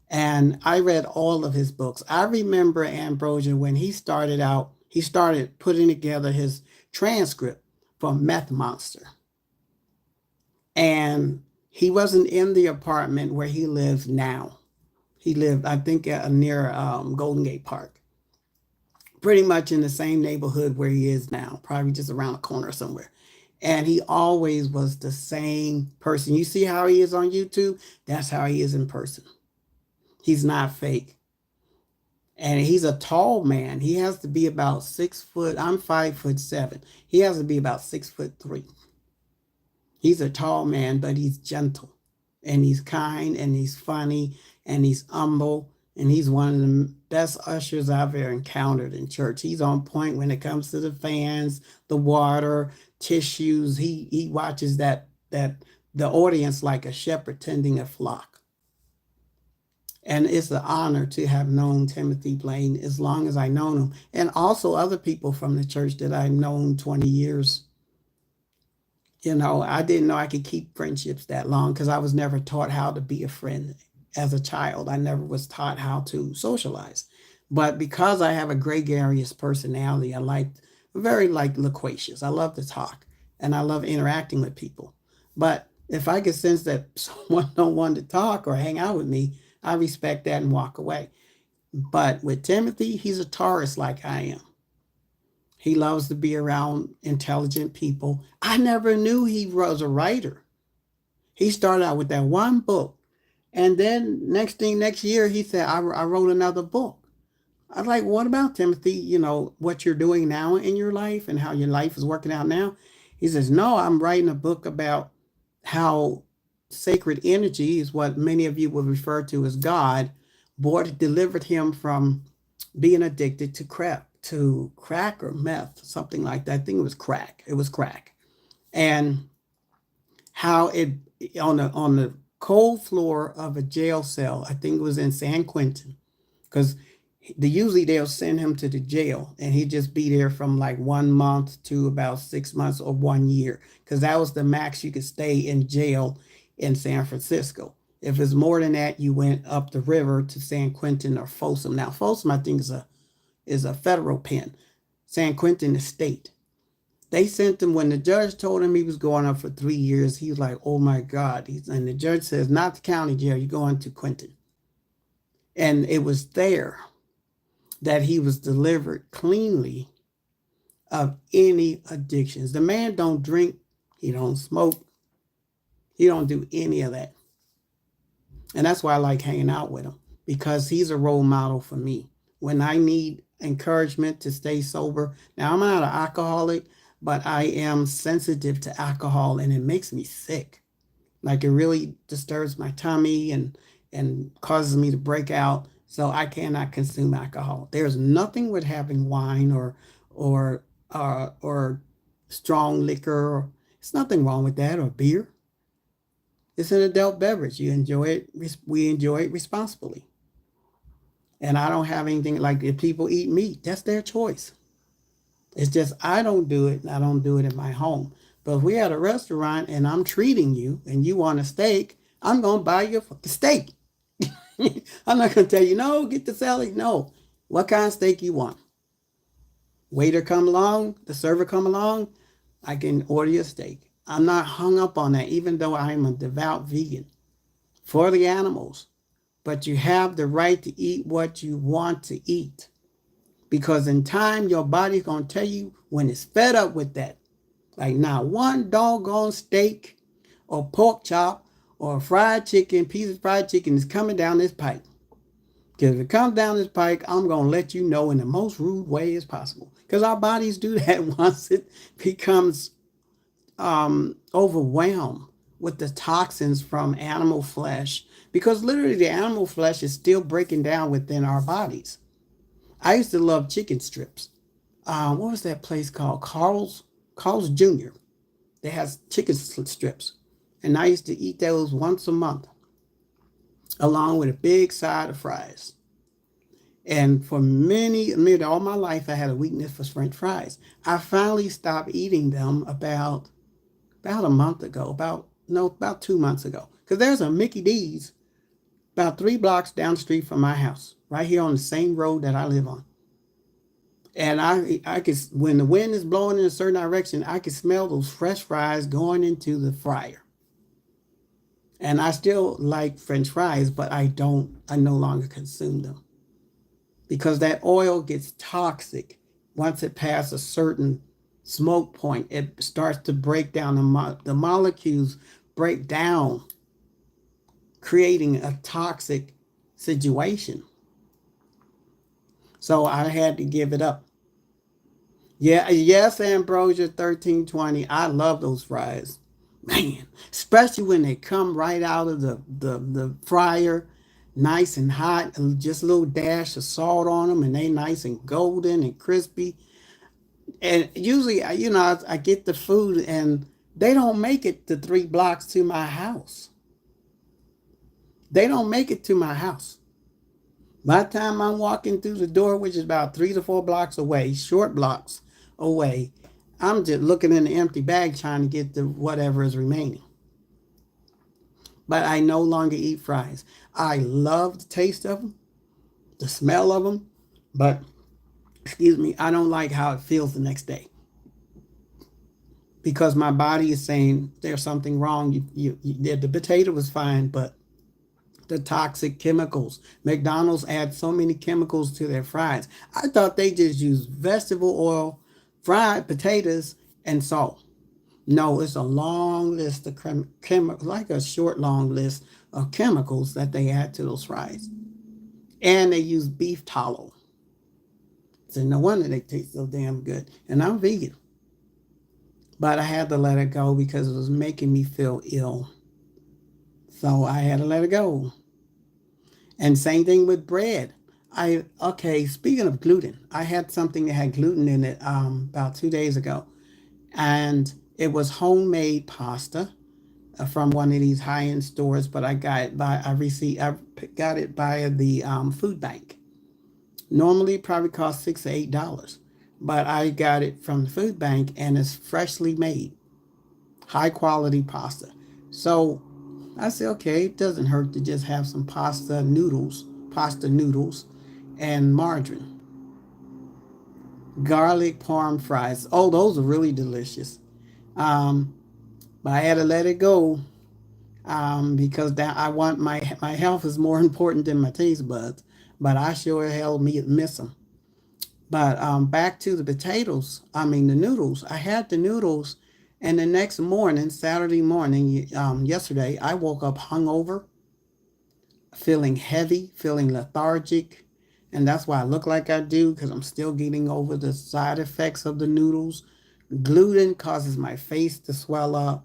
And I read all of his books. I remember Ambrosia when he started out, he started putting together his transcript for Meth Monster. And he wasn't in the apartment where he lives now. He lived, I think, near Golden Gate Park. Pretty much in the same neighborhood where he is now, probably just around the corner somewhere. And he always was the same person. You see how he is on YouTube? That's how he is in person. He's not fake. And he's a tall man. He has to be about 6 foot. I'm 5'7". He has to be about 6'3". He's a tall man, but he's gentle. And he's kind, and he's funny, and he's humble. And he's one of the best ushers I've ever encountered in church. He's on point when it comes to the fans, the water, tissues. He watches that the audience like a shepherd tending a flock. And it's an honor to have known Timothy Blaine as long as I've known him. And also other people from the church that I've known 20 years. I didn't know I could keep friendships that long because I was never taught how to be a friend. As a child, I never was taught how to socialize. But because I have a gregarious personality, I very loquacious. I love to talk, and I love interacting with people. But if I can sense that someone don't want to talk or hang out with me, I respect that and walk away. But with Timothy, he's a Taurus like I am. He loves to be around intelligent people. I never knew he was a writer. He started out with that one book. And then next year, he said, I wrote another book. I was like, what about Timothy? What you're doing now in your life and how your life is working out now. He says, no, I'm writing a book about how sacred energy is what many of you would refer to as God, delivered him from being addicted to crack or meth, something like that. I think it was crack. It was crack. And how it on the cold floor of a jail cell. I think it was in San Quentin, because usually they'll send him to the jail and he'd just be there from like 1 month to about 6 months or 1 year, because that was the max you could stay in jail in San Francisco. If it's more than that, you went up the river to San Quentin or Folsom. Now Folsom, I think, is a federal pen. San Quentin is state. They sent him, when the judge told him he was going up for 3 years. He was like, "Oh my God!" And the judge says, "Not the county jail. You're going to Quentin." And it was there that he was delivered cleanly of any addictions. The man don't drink, he don't smoke, he don't do any of that. And that's why I like hanging out with him, because he's a role model for me. When I need encouragement to stay sober, now I'm not an alcoholic, but I am sensitive to alcohol and it makes me sick. Like, it really disturbs my tummy and causes me to break out. So I cannot consume alcohol. There's nothing with having wine or strong liquor. It's nothing wrong with that, or beer. It's an adult beverage. You enjoy it. We enjoy it responsibly. And I don't have anything, like, if people eat meat, that's their choice. It's just I don't do it, and I don't do it in my home. But if we're at a restaurant and I'm treating you and you want a steak, I'm going to buy you a fucking steak. I'm not going to tell you, no, get the salad. No. What kind of steak you want? Waiter come along, the server come along, I can order you a steak. I'm not hung up on that, even though I'm a devout vegan, for the animals. But you have the right to eat what you want to eat. Because in time, your body's going to tell you when it's fed up with that. Like, not one doggone steak or pork chop or fried chicken, piece of fried chicken is coming down this pipe. Because if it comes down this pike, I'm going to let you know in the most rude way as possible. Because our bodies do that once it becomes overwhelmed with the toxins from animal flesh. Because literally the animal flesh is still breaking down within our bodies. I used to love chicken strips. What was that place called? Carl's Jr. They has chicken strips. And I used to eat those once a month, along with a big side of fries. And for all my life, I had a weakness for French fries. I finally stopped eating them about a month ago, about 2 months ago. Because there's a Mickey D's about 3 blocks down the street from my house, right here on the same road that I live on. And I could, when the wind is blowing in a certain direction, I could smell those fresh fries going into the fryer. And I still like French fries, but I no longer consume them. Because that oil gets toxic. Once it passes a certain smoke point, it starts to break down. The molecules break down, creating a toxic situation. So I had to give it up. Yeah, yes, Ambrosia 1320. I love those fries. Man, especially when they come right out of the fryer, nice and hot, and just a little dash of salt on them, and they nice and golden and crispy. And usually, I get the food, and they don't make it the 3 blocks to my house. They don't make it to my house. By the time I'm walking through the door, which is about 3 to 4 blocks away, short blocks away, I'm just looking in the empty bag trying to get the whatever is remaining. But I no longer eat fries. I love the taste of them, the smell of them, but, excuse me, I don't like how it feels the next day. Because my body is saying there's something wrong. The potato was fine, but the toxic chemicals. McDonald's adds so many chemicals to their fries. I thought they just used vegetable oil, fried potatoes, and salt. No, it's a long list of chemicals, like a short, long list of chemicals that they add to those fries. And they use beef tallow. So no wonder they taste so damn good. And I'm vegan. But I had to let it go because it was making me feel ill. So I had to let it go. And same thing with bread. Speaking of gluten, I had something that had gluten in it about 2 days ago. And it was homemade pasta. from one of these high-end stores, but I got it by the food bank. Normally probably costs $6 to $8, but I got it from the food bank and it's freshly made, high quality pasta. So I said, okay, it doesn't hurt to just have some pasta noodles, and margarine, garlic parm fries. Oh, those are really delicious. Um, but I had to let it go because that I want my health is more important than my taste buds. But I sure hell miss them. But back to the potatoes. I mean the noodles. I had the noodles, and the next morning, Saturday morning, yesterday, I woke up hungover, feeling heavy, feeling lethargic, and that's why I look like I do because I'm still getting over the side effects of the noodles. Gluten causes my face to swell up,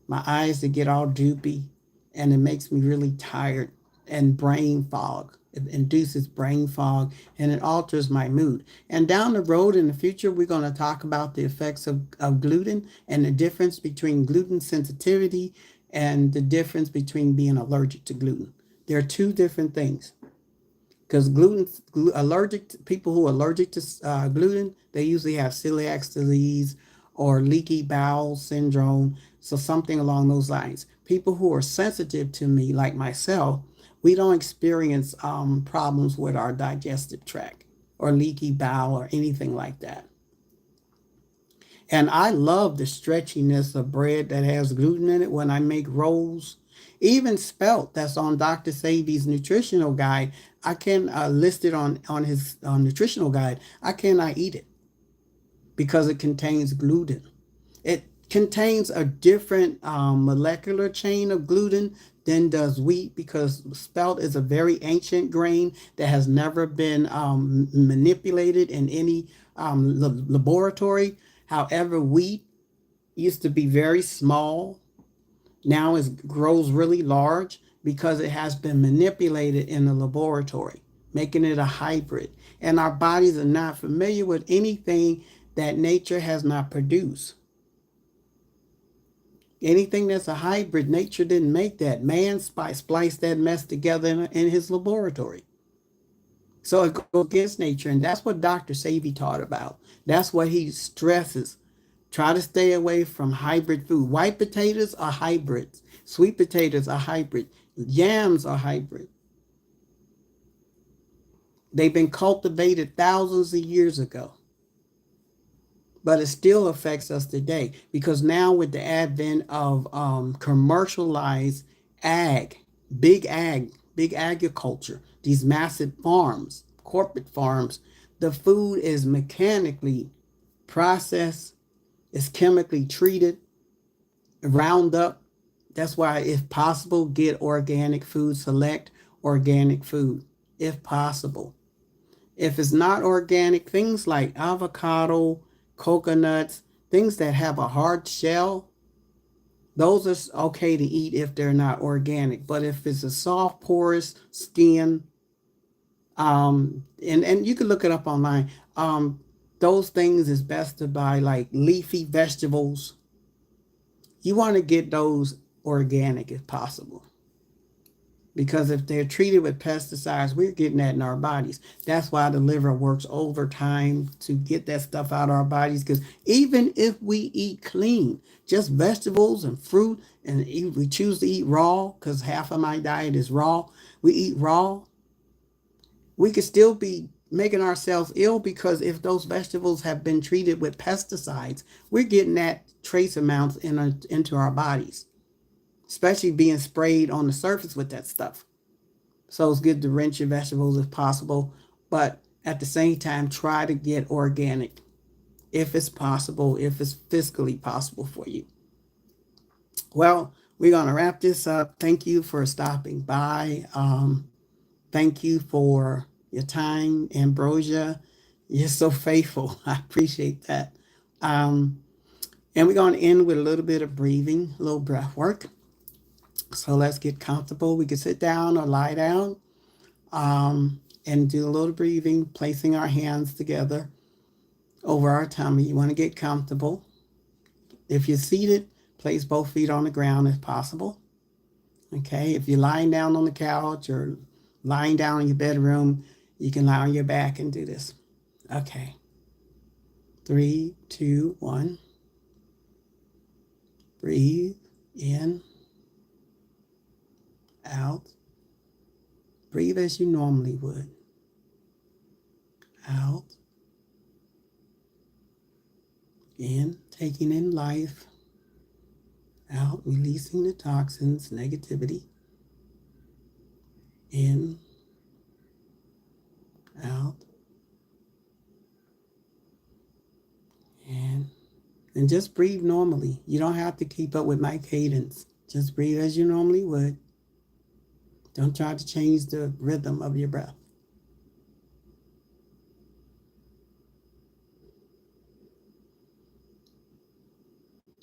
my eyes to get all droopy, and it makes me really tired and brain fog. It induces brain fog and it alters my mood. And down the road in the future, we're going to talk about the effects of gluten and the difference between gluten sensitivity and the difference between being allergic to gluten. They're two different things because people who are allergic to gluten, they usually have celiac disease or leaky bowel syndrome, so something along those lines. People who are sensitive to me, like myself, we don't experience problems with our digestive tract or leaky bowel or anything like that. And I love the stretchiness of bread that has gluten in it when I make rolls. Even spelt that's on Dr. Sabi's nutritional guide, I can list it on his nutritional guide. I cannot eat it because it contains gluten. It contains a different molecular chain of gluten than does wheat because spelt is a very ancient grain that has never been manipulated in any laboratory. However, wheat used to be very small. Now it grows really large because it has been manipulated in the laboratory, making it a hybrid. And our bodies are not familiar with anything that nature has not produced. Anything that's a hybrid, nature didn't make that. Man spliced that mess together in his laboratory. So it goes against nature, and that's what Dr. Sabi taught about. That's what he stresses. Try to stay away from hybrid food. White potatoes are hybrids. Sweet potatoes are hybrid. Yams are hybrid. They've been cultivated thousands of years ago. But it still affects us today because now with the advent of commercialized ag, big agriculture, these massive farms, corporate farms, the food is mechanically processed, is chemically treated, Roundup. That's why, if possible, get organic food, select organic food, if possible. If it's not organic, things like avocado, coconuts, things that have a hard shell, those are okay to eat if they're not organic. But if it's a soft, porous skin, and you can look it up online, those things is best to buy like leafy vegetables. You want to get those organic if possible. Because if they're treated with pesticides, we're getting that in our bodies. That's why the liver works overtime to get that stuff out of our bodies. Because even if we eat clean, just vegetables and fruit, and we choose to eat raw, because half of my diet is raw, we eat raw, we could still be making ourselves ill because if those vegetables have been treated with pesticides, we're getting that trace amounts into our bodies, especially being sprayed on the surface with that stuff. So it's good to rinse your vegetables if possible, but at the same time, try to get organic if it's possible, if it's fiscally possible for you. Well, we're going to wrap this up. Thank you for stopping by. Thank you for your time, Ambrosia. You're so faithful. I appreciate that. And we're going to end with a little bit of breathing, a little breath work. So let's get comfortable. We can sit down or lie down and do a little breathing, placing our hands together over our tummy. You want to get comfortable. If you're seated, Place both feet on the ground if possible. Okay, if you're lying down on the couch or lying down in your bedroom, you can lie on your back and do this. Okay. 3, 2, 1. Breathe in, out. Breathe as you normally would. Out. In, taking in life. Out, releasing the toxins, negativity. In, out, in. And just breathe normally. You don't have to keep up with my cadence. Just breathe as you normally would. Don't try to change the rhythm of your breath.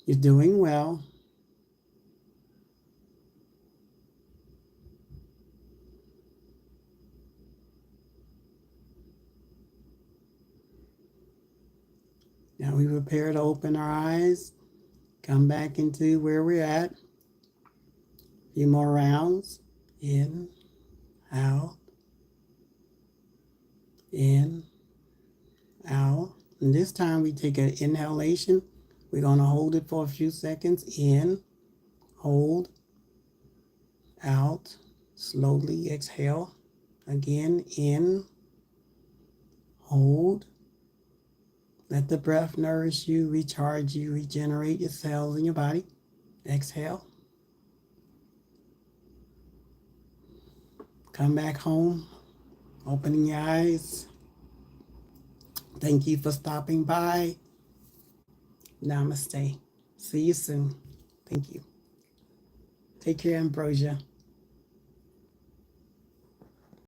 You're doing well. Now we prepare to open our eyes, come back into where we're at. A few more rounds. In, out, in, out. And this time we take an inhalation. We're going to hold it for a few seconds. In, hold, out, slowly exhale. Again, in, hold. Let the breath nourish you, recharge you, regenerate your cells in your body. Exhale. Come back home, opening your eyes. Thank you for stopping by. Namaste. See you soon. Thank you. Take care, Ambrosia.